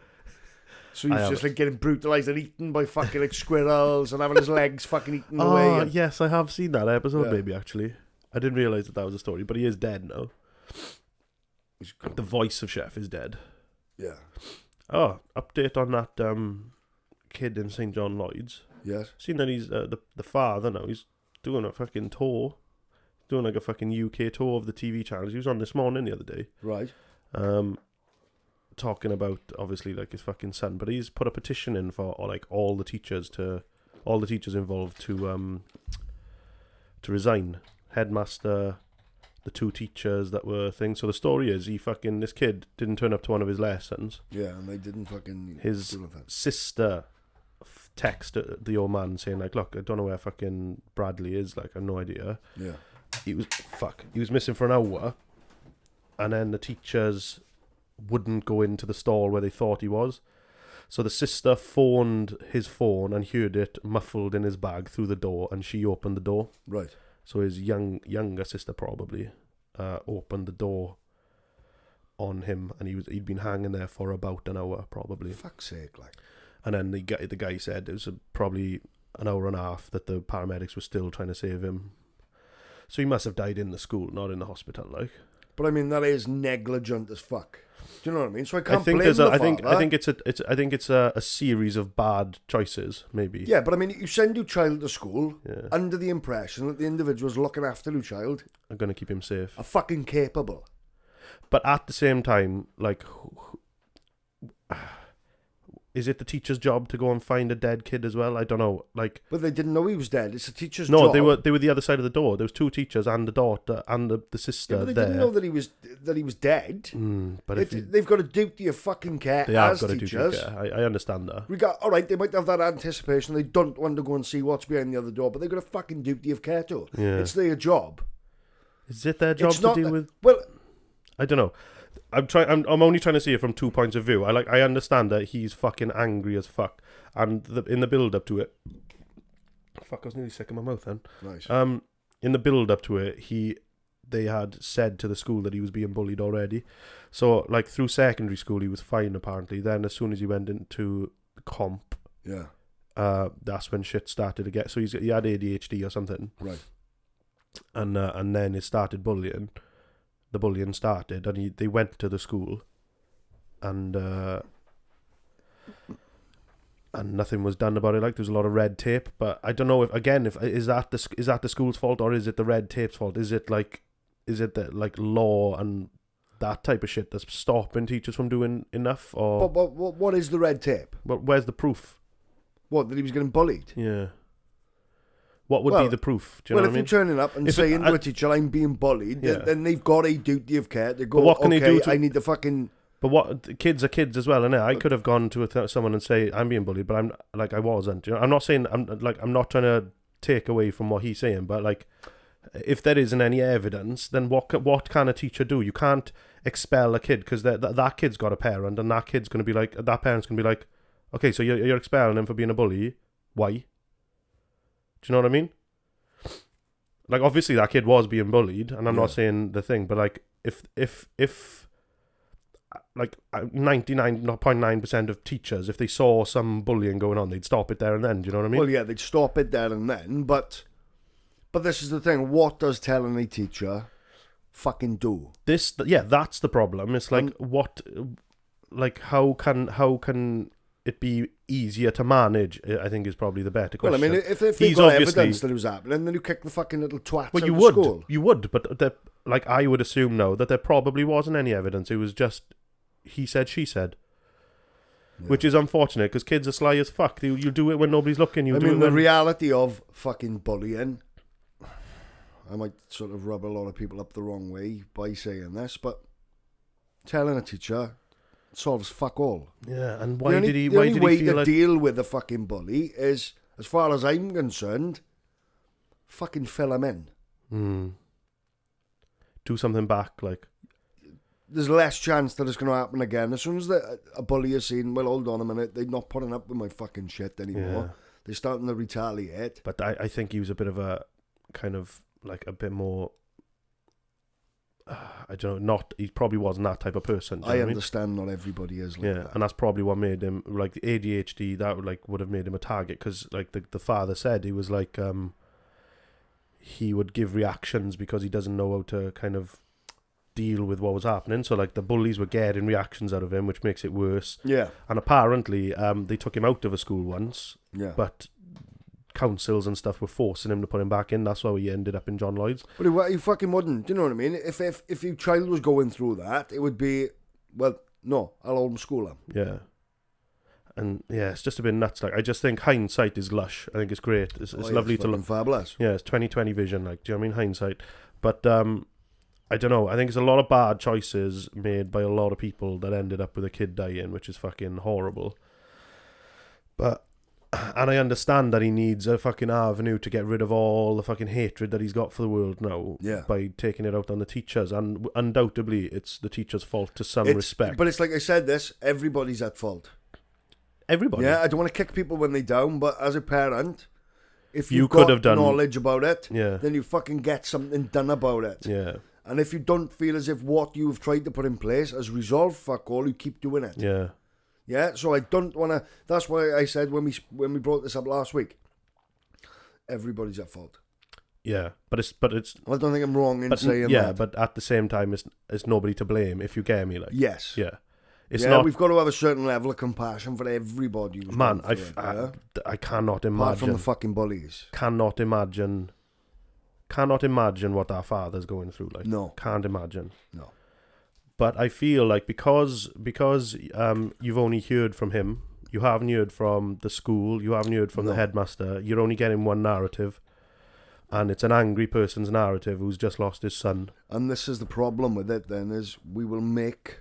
So he's just, like, getting brutalised and eaten by fucking, like, squirrels and having his legs fucking eaten away. Oh, yes, I have seen that episode, maybe, actually. I didn't realise that was a story, but he is dead now. The voice of Chef is dead. Yeah. Oh, update on that kid in St. John Lloyd's. Yes. Seen that he's the father now. He's doing a fucking tour. Doing like a fucking UK tour of the TV channels. He was on this morning the other day. Right. Talking about obviously like his fucking son, but he's put a petition in for like all the teachers involved to resign. Headmaster, the 2 teachers that were things. So the story is this kid didn't turn up to one of his lessons. Yeah, and they didn't fucking. His sister texted the old man saying like, look, I don't know where fucking Bradley is. Like, I have no idea. Yeah. He was missing for an hour, and then the teachers wouldn't go into the stall where they thought he was. So the sister phoned his phone and heard it muffled in his bag through the door, and she opened the door. Right. So his younger sister probably opened the door on him, and he'd been hanging there for about an hour probably. Fuck's sake, like. And then the guy said it was probably an hour and a half that the paramedics were still trying to save him. So he must have died in the school, not in the hospital, like. But I mean, that is negligent as fuck. Do you know what I mean? So I can't blame the father. I think it's a series of bad choices, maybe. Yeah, but I mean, you send your child to school under the impression that the individuals looking after your child are going to keep him safe. Are fucking capable. But at the same time, like, is it the teacher's job to go and find a dead kid as well? I don't know. Like, but they didn't know he was dead. It's the teacher's no, job. they were the other side of the door. There was 2 teachers and the daughter and the sister but they there. didn't know that he was dead. But They've got a duty of fucking care they have as got teachers. a duty of care. I understand that. All right, they might have that anticipation. They don't want to go and see what's behind the other door, but they've got a fucking duty of care too. Yeah. It's their job. Is it their job It's to not deal with? Well, I don't know. I'm only trying to see it from 2 points of view. I understand that he's fucking angry as fuck, and in the build up to it, fuck, I was nearly sick in my mouth then. Nice. In the build up to it, they had said to the school that he was being bullied already. So like through secondary school, he was fine apparently. Then as soon as he went into comp, yeah, that's when shit started to get. So he had ADHD or something, right? And then it started bullying. The bullying started, and they went to the school, and nothing was done about it. Like, there was a lot of red tape, but I don't know if is that the school's fault, or is it the red tape's fault? Is it the law and that type of shit that's stopping teachers from doing enough? Or But what is the red tape? well, where's the proof? What, that he was getting bullied? Yeah. What would be the proof? Do you know what I mean? If you're turning up and saying to a teacher, I'm being bullied, Yeah. then they've got a duty of care to go, But what can they do I need to fucking... But what, kids are kids as well, innit? I could have gone to someone and say I'm being bullied, but I wasn't. You know, I'm not saying I'm not trying to take away from what he's saying, but like, if there isn't any evidence, then what can a teacher do? You can't expel a kid because that kid's got a parent, and that kid's gonna be like, that parent's gonna be like, okay, so you're expelling him for being a bully. Why? Do you know what I mean? Like, obviously that kid was being bullied, and I'm not saying the thing, but like, if like 99.9% of teachers, if they saw some bullying going on, they'd stop it there and then. Do you know what I mean? Well, yeah, they'd stop it there and then, but this is the thing. What does telling a teacher fucking do? That's the problem. It's like, how can it be easier to manage? I think is probably the better question. Well, I mean, if they've got evidence that it was happening, then you kick the fucking little twats out of school. You would, but I would assume now that there probably wasn't any evidence. It was just he said, she said. Yeah. Which is unfortunate, because kids are sly as fuck. You do it when nobody's looking. The reality of fucking bullying, I might sort of rub a lot of people up the wrong way by saying this, but telling a teacher solves fuck all. Yeah, and why did he feel like... The only way to like... deal with a fucking bully is, as far as I'm concerned, fucking fill him in. Do something back, like... There's less chance that it's going to happen again. As soon as a bully is saying, well, hold on a minute, they're not putting up with my fucking shit anymore. Yeah. They're starting to retaliate. But I think he was a bit of a, kind of, like, a bit more... I don't know, he probably wasn't that type of person. I understand not everybody is like that. And that's probably what made him, like, the ADHD, that would have made him a target, because, like, the father said, he was like, he would give reactions because he doesn't know how to kind of deal with what was happening. So, like, the bullies were getting reactions out of him, which makes it worse. Yeah. And apparently, they took him out of a school once. Yeah. But councils and stuff were forcing him to put him back in. That's how he ended up in John Lloyd's. But he fucking wouldn't. Do you know what I mean? If your child was going through that, it would be, well, no, I'll homeschool him. Yeah. And yeah, it's just a bit nuts. Like, I just think hindsight is lush. I think it's great. It's lovely to look. Fabulous. Yeah, it's 20/20 vision. Like, do you know what I mean? Hindsight. But I don't know. I think it's a lot of bad choices made by a lot of people that ended up with a kid dying, which is fucking horrible. And I understand that he needs a fucking avenue to get rid of all the fucking hatred that he's got for the world now. Yeah. By taking it out on the teachers. And undoubtedly, it's the teacher's fault to some respect. But it's like I said everybody's at fault. Everybody. Yeah, I don't want to kick people when they're down, but as a parent, if you you've could got have done knowledge about it, then you fucking get something done about it. Yeah. And if you don't feel as if what you've tried to put in place has resolved fuck all, you keep doing it. Yeah. Yeah, so I don't want to... That's why I said when we brought this up last week, everybody's at fault. Yeah, but it's. I don't think I'm wrong in saying that. Yeah, but at the same time, it's nobody to blame, if you get me. Like, yes. Yeah. It's yeah, not... we've got to have a certain level of compassion for everybody. Man, I cannot imagine... Apart from the fucking bullies. Cannot imagine what that father's going through. Like, no. Can't imagine. No. But I feel like because you've only heard from him, you haven't heard from the school, you haven't heard from the headmaster, you're only getting one narrative, and it's an angry person's narrative who's just lost his son. And this is the problem with it then, is we will make...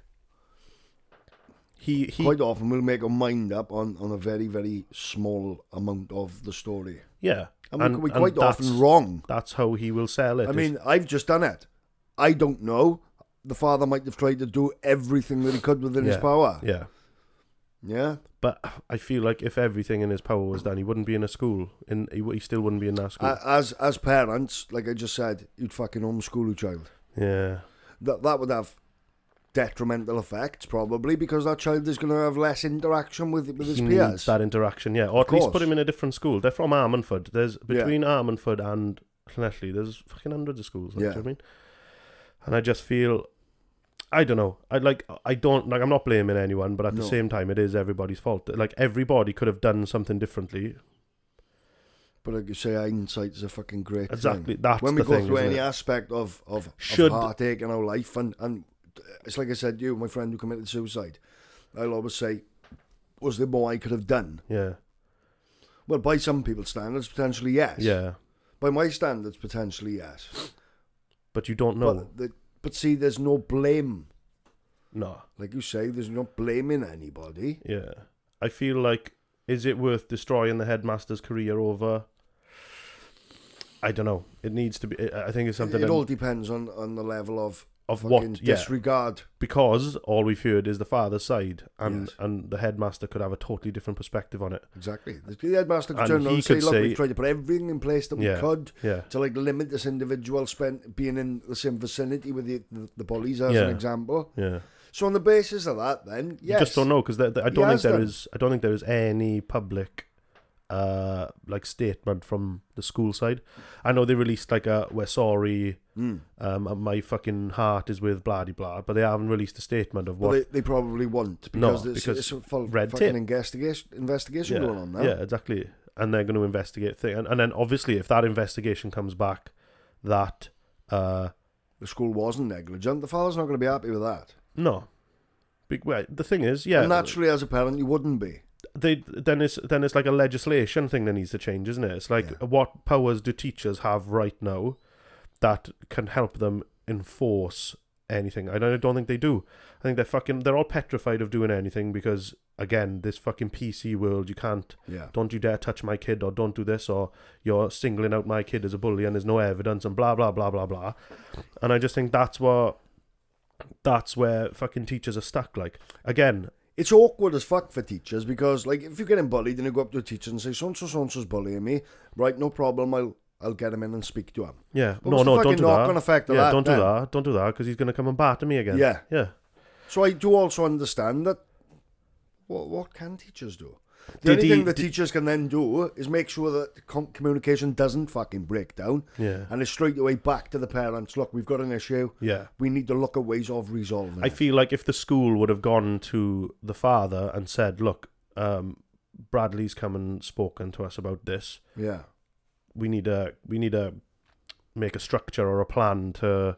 He quite often we'll make our mind up on a very, very small amount of the story. Yeah. And we're quite often wrong. That's how he will sell it. I mean, I've just done it. I don't know. The father might have tried to do everything that he could within his power. Yeah. Yeah. But I feel like if everything in his power was done, he wouldn't be in a school. He still wouldn't be in that school. As parents, like I just said, you'd fucking homeschool your child. Yeah. That would have detrimental effects, probably, because that child is going to have less interaction with his peers. He needs that interaction, yeah. Or at least put him in a different school. They're from Armanford. Between Armanford and Llanelli, there's fucking hundreds of schools. Like, do you know what I mean? And I just feel, I don't know. I'm not blaming anyone, but at the same time, it is everybody's fault. Like, everybody could have done something differently. But like you say, hindsight is a fucking great exactly. thing. That's when we the go thing, through any aspect of heartache in our life, and it's like I said to you, my friend who committed suicide, I'll always say, was there more I could have done? Yeah. Well, by some people's standards, potentially yes. Yeah. By my standards, potentially yes. But you don't know. But see, there's no blame. No. Like you say, there's no blaming anybody. Yeah. I feel like, is it worth destroying the headmaster's career over? I don't know. It needs to be. I think it's something. It all depends on the level of what disregard. Because all we've heard is the father's side, and the headmaster could have a totally different perspective on it. Exactly. The headmaster could turn around and say, "Look, we've tried to put everything in place that we could to like limit this individual being in the same vicinity with the bullies, as an example." Yeah. So on the basis of that, then yes, you just don't know, because I don't think there is any public statement from the school side. I know they released we're sorry, my fucking heart is with blah blah, but they haven't released a statement of what. But they probably won't, because it's a full red fucking tape. investigation going on now. Yeah, exactly. And they're going to investigate things, and then obviously if that investigation comes back that the school wasn't negligent, the father's not going to be happy with that. No. The thing is, and naturally as a parent you wouldn't be. Then it's like a legislation thing that needs to change, isn't it? It's like, what powers do teachers have right now that can help them enforce anything? I don't think they do. I think they're all petrified of doing anything, because again, this fucking PC world, you can't, don't you dare touch my kid, or don't do this, or you're singling out my kid as a bully and there's no evidence, and blah blah blah blah blah. And I just think that's where fucking teachers are stuck. Like, again, it's awkward as fuck for teachers, because like if you're getting bullied and you go up to a teacher and say, so-and-so's bullying me, right, no problem, I'll get him in and speak to him. Yeah. But no, don't do that. Effect of yeah, that, don't do that, because he's going to come and batter me again. Yeah. Yeah. So I do also understand that what can teachers do? The only thing that teachers can then do is make sure that communication doesn't fucking break down. Yeah. And it's straight away back to the parents. Look, we've got an issue. Yeah. We need to look at ways of resolving it. I feel like if the school would have gone to the father and said, look, Bradley's come and spoken to us about this. Yeah. We need to make a structure or a plan to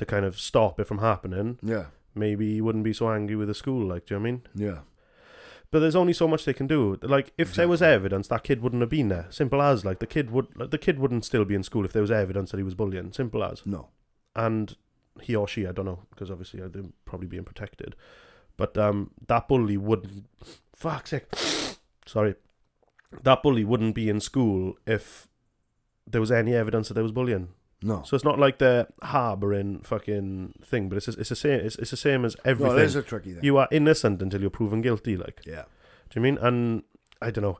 kind of stop it from happening. Yeah. Maybe he wouldn't be so angry with the school, like, do you know what I mean? Yeah. But there's only so much they can do. Like, if there was evidence, that kid wouldn't have been there. Simple as. Like, the kid wouldn't still be in school if there was evidence that he was bullying. Simple as. No. And he or she, I don't know, because obviously they're probably being protected. But that bully wouldn't. Fuck's sake. Sorry. That bully wouldn't be in school if there was any evidence that there was bullying. No. So it's not like they're harbouring fucking thing, but it's the same. It's the same as everything. No, it is a tricky thing. You are innocent until you're proven guilty. Like, yeah. Do you mean? And I don't know.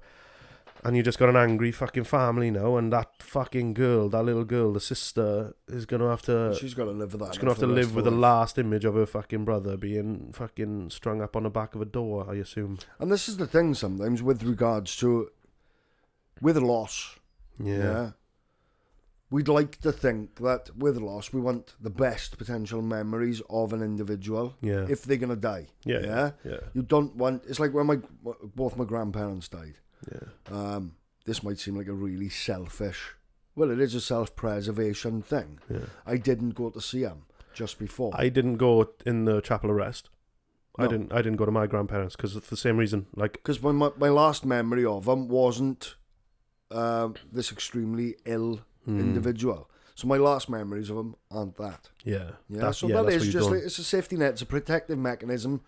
And you just got an angry fucking family now, and that fucking girl, that little girl, the sister, is gonna have to. She's got to live with that. She's gonna have to live with the last image of her fucking brother being fucking strung up on the back of a door, I assume. And this is the thing sometimes with regards to with loss. Yeah. We'd like to think that with loss, we want the best potential memories of an individual. Yeah. If they're gonna die. Yeah. You don't want. It's like when both my grandparents died. Yeah. This might seem like a really selfish. Well, it is a self-preservation thing. Yeah. I didn't go to see them, just before. I didn't go in the chapel of rest. No. I didn't go to my grandparents because for the same reason. Like, because my last memory of them wasn't this extremely ill individual. So my last memories of them aren't that. Yeah. So that is just like, it's a safety net. It's a protective mechanism.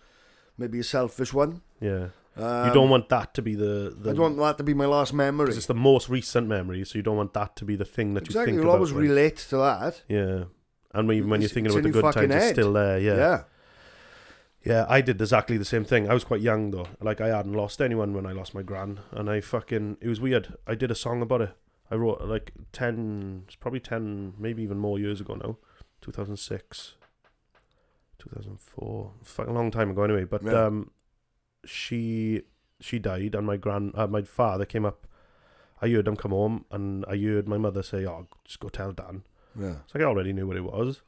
Maybe a selfish one. Yeah. You don't want that to be the I don't want that to be my last memory. Because it's the most recent memory, so you don't want that to be the thing that you think about. You'll always relate to that. Yeah. And even when you're thinking about the good times, it's still there. Yeah. Yeah, I did exactly the same thing. I was quite young though. Like, I hadn't lost anyone when I lost my gran, and it was weird. I did a song about it. I wrote like 10, maybe even more years ago now. 2006, 2004, a long time ago anyway. But she died, and my father came up. I heard him come home, and I heard my mother say, "Oh, just go tell Dan." Yeah. So I already knew what it was.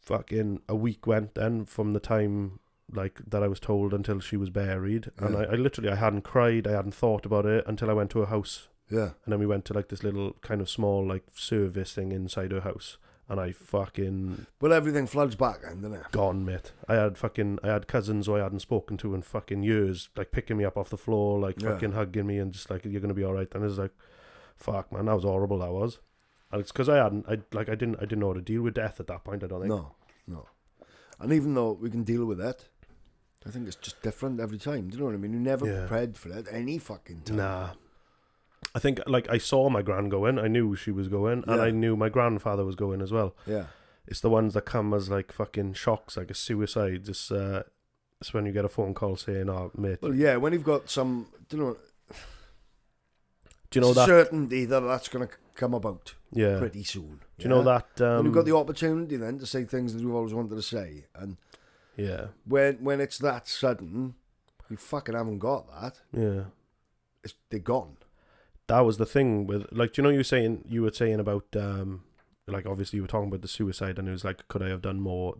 Fucking a week went then from the time like that I was told until she was buried, and I hadn't cried, I hadn't thought about it until I went to her house. Yeah. And then we went to like this little kind of small like service thing inside her house, and I fucking... Well, everything floods back then, doesn't it? Gone, mate. I had cousins who I hadn't spoken to in fucking years, like picking me up off the floor, like fucking hugging me and just like, you're gonna be alright. And it was like, fuck man, that was horrible, that was. And it's because I didn't know how to deal with death at that point, I don't think. No. And even though we can deal with it, I think it's just different every time. Do you know what I mean? You're never prepared for it any fucking time. Nah. I think, like, I saw my gran going, I knew she was going, and I knew my grandfather was going as well. Yeah. It's the ones that come as, like, fucking shocks, like a suicide. It's when you get a phone call saying, "Oh, mate." Well, yeah, when you've got some, do you know that certainty that that's going to come about pretty soon. Do you know that... when you've got the opportunity then to say things that you've always wanted to say, and when it's that sudden, you fucking haven't got that. Yeah. They're gone. That was the thing with, like, do you know you were saying about, like, obviously you were talking about the suicide, and it was like, could I have done more?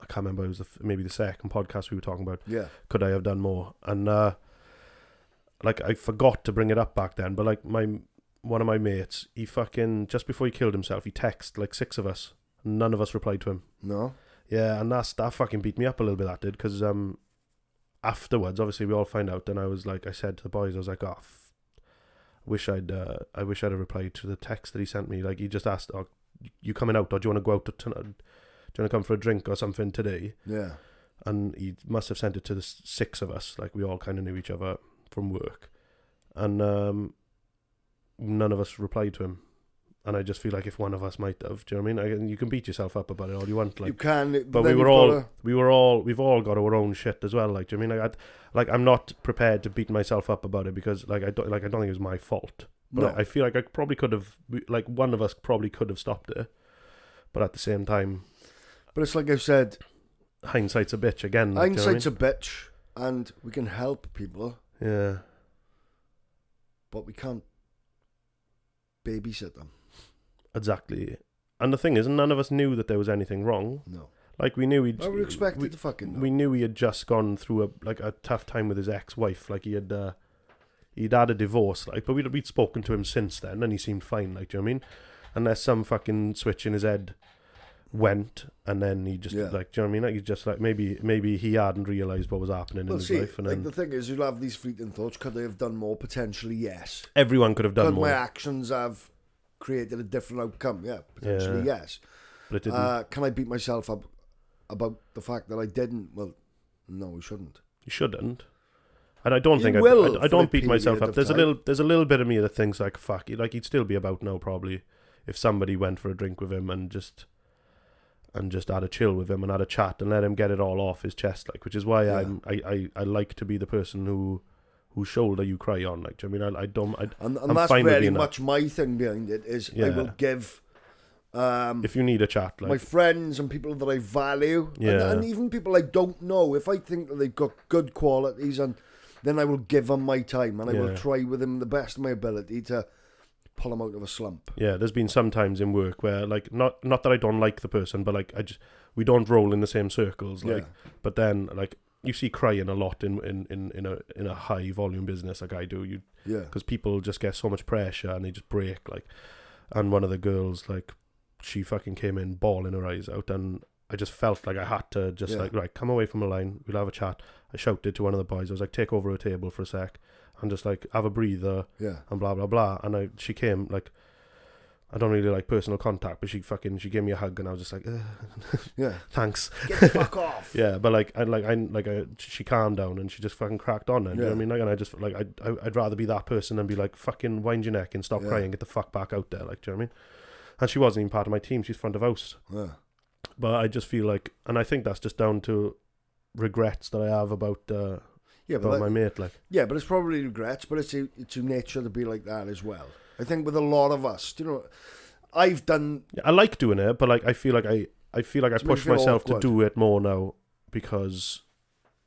I can't remember, it was maybe the second podcast we were talking about. Yeah. Could I have done more? And, like, I forgot to bring it up back then, but, like, one of my mates, he fucking, just before he killed himself, he texted, like, 6 of us. None of us replied to him. No? Yeah, and that fucking beat me up a little bit, that did, because, afterwards, obviously, we all find out, and I said to the boys, I was like, oh, I wish I'd have replied to the text that he sent me. Like, he just asked, "Oh, you coming out, or do you want to go out? Do you want to come for a drink or something today?" Yeah. And he must have sent it to the 6 of us. Like, we all kind of knew each other from work, and none of us replied to him. And I just feel like if one of us might have, do you know what I mean? You can beat yourself up about it all you want, like, you can, but we've all got our own shit as well. Like, do you know what I mean? I'm not prepared to beat myself up about it because, like, I don't think it was my fault. But I feel like I probably could have, like, one of us probably could have stopped it. But at the same time, but it's like I've said, hindsight's a bitch again. Like, hindsight's a bitch, and we can help people. Yeah. But we can't babysit them. Exactly. And the thing is, none of us knew that there was anything wrong. No. Like, we knew I would expect it to fucking know. We knew he had just gone through a tough time with his ex-wife. Like, he'd had a divorce, like, but we'd spoken to him since then, and he seemed fine, like, do you know what I mean? Unless some fucking switch in his head went, and then he just, like, do you know what I mean? Like, he's just like, maybe he hadn't realised what was happening in his life. And like, the thing is, you'll have these fleeting thoughts. Could they have done more? Potentially, yes. Everyone could have done more. Could my actions have created a different outcome? Yeah, potentially, yes. But it didn't. Can I beat myself up about the fact that I didn't? Well, no, we shouldn't. You shouldn't. And I don't think I don't beat myself up. There's a little bit of me that thinks, like, fuck, like, he'd still be about now probably if somebody went for a drink with him and just had a chill with him and had a chat and let him get it all off his chest, like, which is why I like to be the person whose shoulder you cry on, like, do you know what I mean? And that's very much my thing behind it is I will give if you need a chat, like, my friends and people that I value, and even people I don't know, if I think that they've got good qualities, and then I will give them my time, and I will try with them the best of my ability to pull them out of a slump. Yeah, there's been some times in work where, like, not that I don't like the person, but, like, we don't roll in the same circles, like, but then, like, you see crying a lot in a high volume business like I do, because people just get so much pressure and they just break, like, and one of the girls, like, she fucking came in bawling her eyes out, and I just felt like I had to just like, right, come away from the line, we'll have a chat. I shouted to one of the boys, I was like, take over a table for a sec and just like have a breather and blah blah blah. And she came, like, I don't really like personal contact, but she gave me a hug, and I was just like, thanks. Get the fuck off. Yeah, but she calmed down and she just fucking cracked on. And you know what I mean? Like, and I just like I'd rather be that person and be like, fucking wind your neck and stop crying, get the fuck back out there. Like, do you know what I mean? And she wasn't even part of my team; she's front of house. Yeah. But I just feel like, and I think that's just down to regrets that I have about my mate. Like, yeah, but it's probably regrets, but it's your nature to be like that as well. I think with a lot of us, you know, I've done. I like doing it, but like I feel like I push myself to do it more now because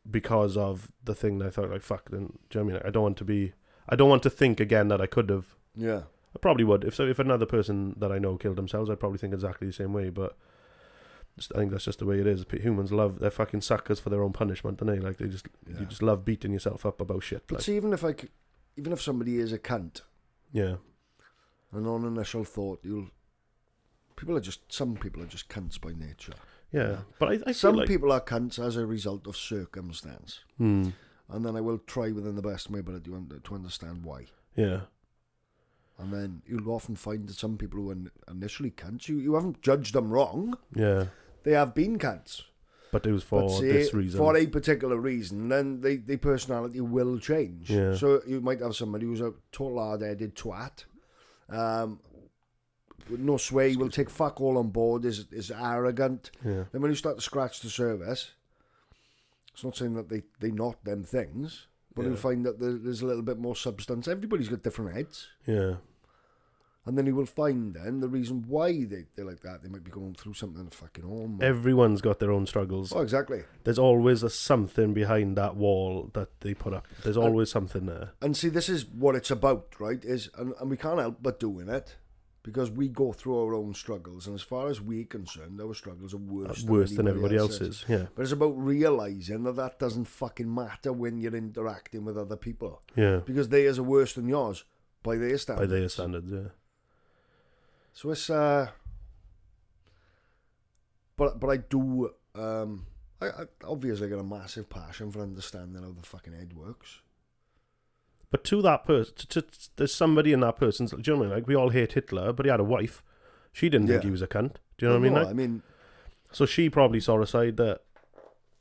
of the thing that I thought, like, fuck. Then, do you know what I mean? I don't want to think again that I could have. Yeah, I probably would if another person that I know killed themselves. I'd probably think exactly the same way. But I think that's just the way it is. Humans they're fucking suckers for their own punishment, don't they? Like, you just love beating yourself up about shit. But like. see, even if somebody is a cunt. Yeah. And on initial thought, some people are just cunts by nature. Yeah, but I some feel like people are cunts as a result of circumstance. And then I will try within the best of my ability to understand why. Yeah. And then you'll often find that some people who are initially cunts, you haven't judged them wrong. Yeah. They have been cunts. But it was for this reason. For a particular reason, then the personality will change. Yeah. So you might have somebody who's a total hard-headed twat. With no sway, will take fuck all on board, is arrogant. Yeah. Then when you start to scratch the surface, it's not saying that they're not them things, but you'll find that there's a little bit more substance. Everybody's got different heads. Yeah. And then you will find then the reason why they're like that. They might be going through something at fucking home. Everyone's got their own struggles. Oh, exactly. There's always something behind that wall that they put up. There's always something there. And see, this is what it's about, right? And we can't help but doing it because we go through our own struggles. And as far as we're concerned, our struggles are worse than everybody else's. Yeah. But it's about realising that doesn't fucking matter when you're interacting with other people. Yeah. Because theirs are worse than yours by their standards. By their standards, yeah. So it's but I do I obviously got a massive passion for understanding how the fucking head works. But to that person, there's somebody in that person's. Do you know what I mean? Like, we all hate Hitler, but he had a wife. She didn't think he was a cunt. Do you know what I mean? Like, I mean, so she probably saw a side that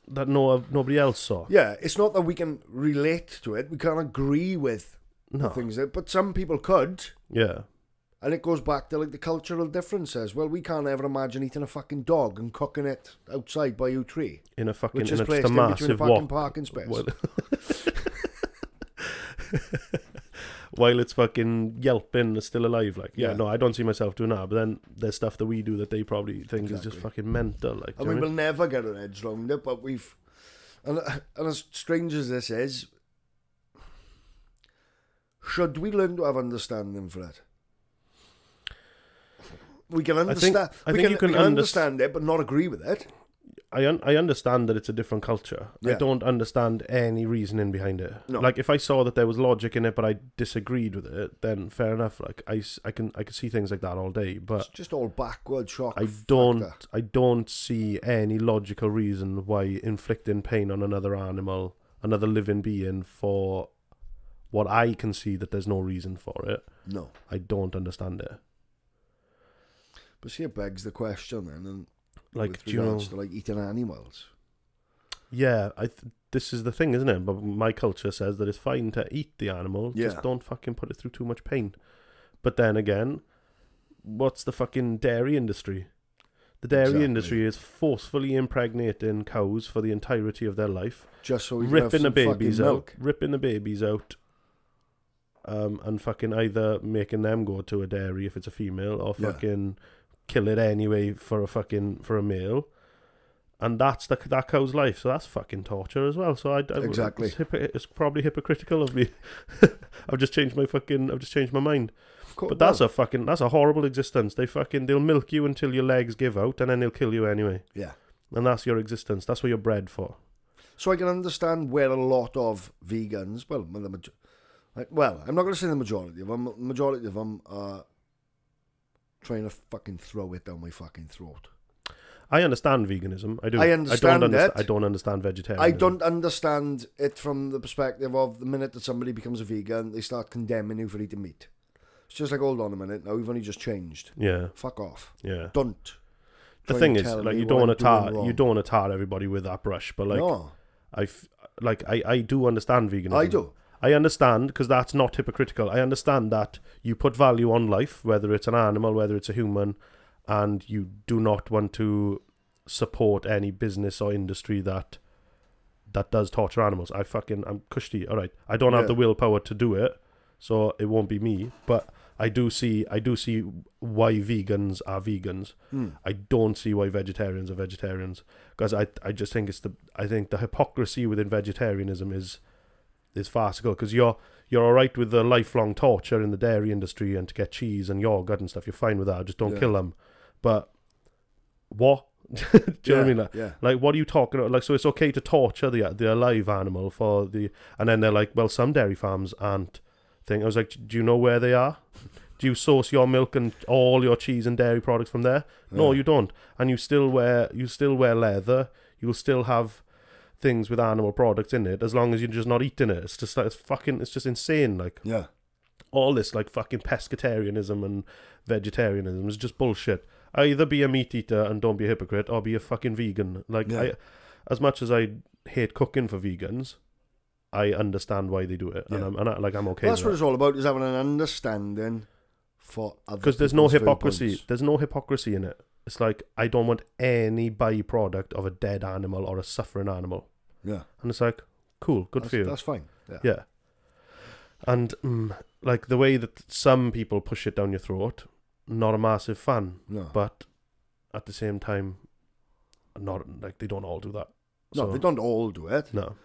nobody else saw. Yeah, it's not that we can relate to it. We can't agree with the things but some people could. Yeah. And it goes back to like the cultural differences. Well, we can't ever imagine eating a fucking dog and cooking it outside by your tree. In a fucking which is in placed a in massive between a fucking parking space. While it's fucking yelping, it's still alive. Like, no, I don't see myself doing that. But then there's stuff that we do that they probably think is just fucking mental. Like, I mean, we'll never get our heads round it, but and as strange as this is, should we learn to have understanding for it? We can understand. We can understand it, but not agree with it. I understand that it's a different culture. Yeah. I don't understand any reasoning behind it. No. Like, if I saw that there was logic in it, but I disagreed with it, then fair enough. Like, I can see things like that all day. But it's just all backward shock. I don't see any logical reason why inflicting pain on another animal, another living being, for what I can see that there's no reason for it. No, I don't understand it. But see, it begs the question then, and like, with regards to like eating animals. Yeah, this is the thing, isn't it? But my culture says that it's fine to eat the animal, just don't fucking put it through too much pain. But then again, what's the fucking dairy industry? The dairy industry is forcefully impregnating cows for the entirety of their life, just so we can have some fucking milk. Ripping the babies out. And fucking either making them go to a dairy if it's a female, or fucking kill it anyway for a male, and that's that cow's life. So that's fucking torture as well. So exactly. It's probably hypocritical of me. I've just changed my mind. But that's a horrible existence. They'll milk you until your legs give out, and then they'll kill you anyway. Yeah. And that's your existence. That's what you're bred for. So I can understand where a lot of vegans, I'm not going to say the majority of them. The majority of them are trying to fucking throw it down my fucking throat. I understand veganism. I do. I understand it. I don't understand vegetarianism. I don't understand it from the perspective of the minute that somebody becomes a vegan, they start condemning you for eating meat. It's just like, hold on a minute, now we've only just changed. Yeah. Fuck off. Yeah. Don't. The thing is, like, you don't want to tar everybody with that brush, but like, no. I do understand veganism. I do. I understand, because that's not hypocritical. I understand that you put value on life, whether it's an animal, whether it's a human, and you do not want to support any business or industry that does torture animals. I'm cushy. All right, I don't have the willpower to do it, so it won't be me. But I do see why vegans are vegans. I don't see why vegetarians are vegetarians, because I just think I think the hypocrisy within vegetarianism is farcical, because you're all right with the lifelong torture in the dairy industry and to get cheese and yogurt and stuff. You're fine with that. Just don't kill them. But what? Do you know what I mean? Like, what are you talking about? Like, so it's okay to torture the alive animal and then they're like, well, some dairy farms aren't thing. I was like, do you know where they are? Do you source your milk and all your cheese and dairy products from there? No, you don't. And you still wear leather. You'll still have things with animal products in it, as long as you're just not eating it. It's just like, it's just insane. Like, all this like fucking pescatarianism and vegetarianism is just bullshit. Either be a meat eater and don't be a hypocrite, or be a fucking vegan. Like, as much as I hate cooking for vegans, I understand why they do it, and I'm okay. That's with what it's all about, is having an understanding for other. Because there's no hypocrisy. There's no hypocrisy in it. It's like, I don't want any byproduct of a dead animal or a suffering animal. Yeah. And it's like, cool, good for you. That's fine. Yeah. And like the way that some people push it down your throat, not a massive fan. No. But at the same time, not like, they don't all do that. No, they don't all do it. No.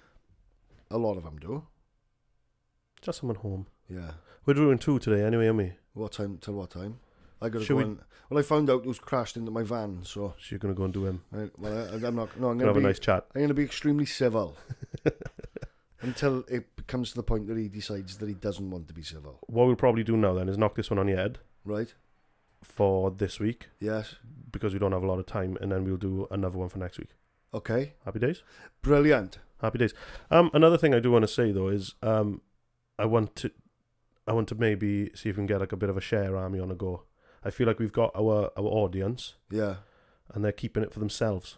A lot of them do. Just someone home. Yeah. We're doing 2 today anyway, aren't we? What time? Till what time? I gotta go in. Well, I found out who's crashed into my van, so you're gonna go and do him. I'm not. No, I'm gonna have a nice chat. I'm gonna be extremely civil until it comes to the point that he decides that he doesn't want to be civil. What we'll probably do now then is knock this one on your head. Right. For this week. Yes. Because we don't have a lot of time, and then we'll do another one for next week. Okay. Happy days. Brilliant. Happy days. Another thing I do want to say though is I want to maybe see if we can get like a bit of a share army on a go. I feel like we've got our audience. Yeah. And they're keeping it for themselves.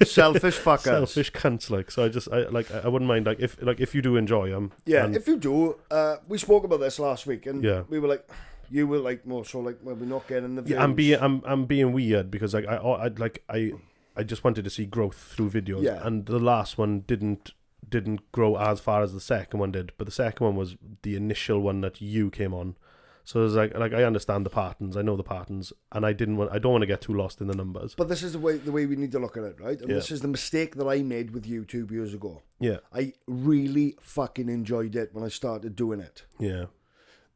Selfish fuckers. Selfish cunts, like. So I wouldn't mind, like, if you do enjoy them. Yeah, if you do. We spoke about this last week, and we were like, you were like more so like, well, we're not getting the views. Yeah, I'm being weird because like I just wanted to see growth through videos. Yeah. And the last one didn't grow as far as the second one did, but the second one was the initial one that you came on. So it's like I understand the patterns, I know the patterns, and I don't want to get too lost in the numbers. But this is the way we need to look at it, right? And this is the mistake that I made with YouTube years ago. Yeah. I really fucking enjoyed it when I started doing it. Yeah.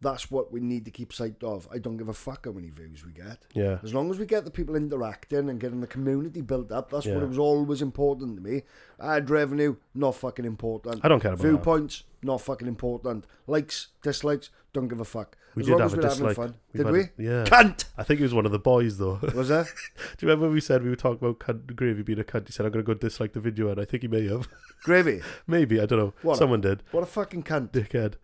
That's what we need to keep sight of. I don't give a fuck how many views we get. Yeah. As long as we get the people interacting and getting the community built up, that's what was always important to me. Ad revenue, not fucking important. I don't care about viewpoints, not fucking important. Likes, dislikes, don't give a fuck. We did have a dislike. Did we? Yeah. Cunt! I think it was one of the boys though. Was that? Do you remember we said we were talking about cunt, Gravy being a cunt? He said, I'm going to go dislike the video, and I think he may have. Gravy? Maybe, I don't know. Someone did. What a fucking cunt. Dickhead.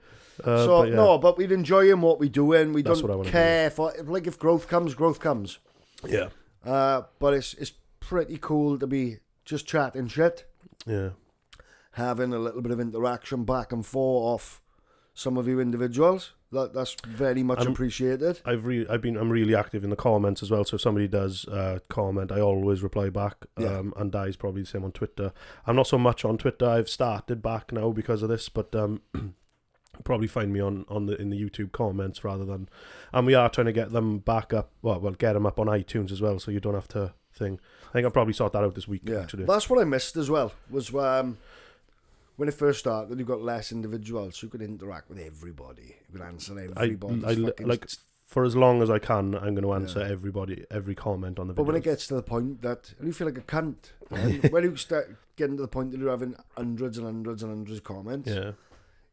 But we'd enjoy him what we doing. We don't care for, like, if growth comes, growth comes. Yeah. But it's pretty cool to be just chatting shit. Yeah. Having a little bit of interaction back and forth some of you individuals. That's very much appreciated. I'm really active in the comments as well. So if somebody does comment, I always reply back. And Di's probably the same on Twitter. I'm not so much on Twitter. I've started back now because of this, but probably find me in the YouTube comments rather than. And we are trying to get them back up. Well, get them up on iTunes as well, so you don't have to think. I think I'll probably sort that out this week. Yeah, actually. That's what I missed as well. Was when it first started, you got less individuals, so you could interact with everybody. You could answer everybody. For as long as I can, I'm going to answer every comment on the video. But when it gets to the point that you feel like a cunt, when you start getting to the point that you're having hundreds and hundreds and hundreds of comments,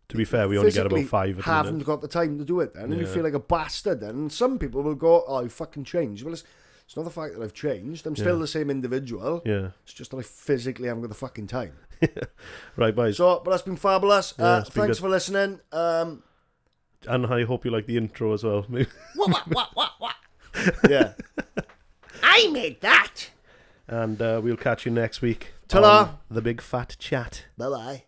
To be fair, we only get about physically 5 at the haven't minute. got the time to do it then, and you Yeah. feel like a bastard then. And some people will go, oh, you fucking changed. Well, it's not the fact that I've changed. I'm still Yeah. the same individual. Yeah. It's just that I physically haven't got the fucking time. Right, boys. So, but that's been fabulous. Yeah, it's been Thanks good. for listening. And I hope you like the intro as well. What? Yeah. I made that. And we'll catch you next week. Ta-da. on The Big Fat Chat. Bye-bye.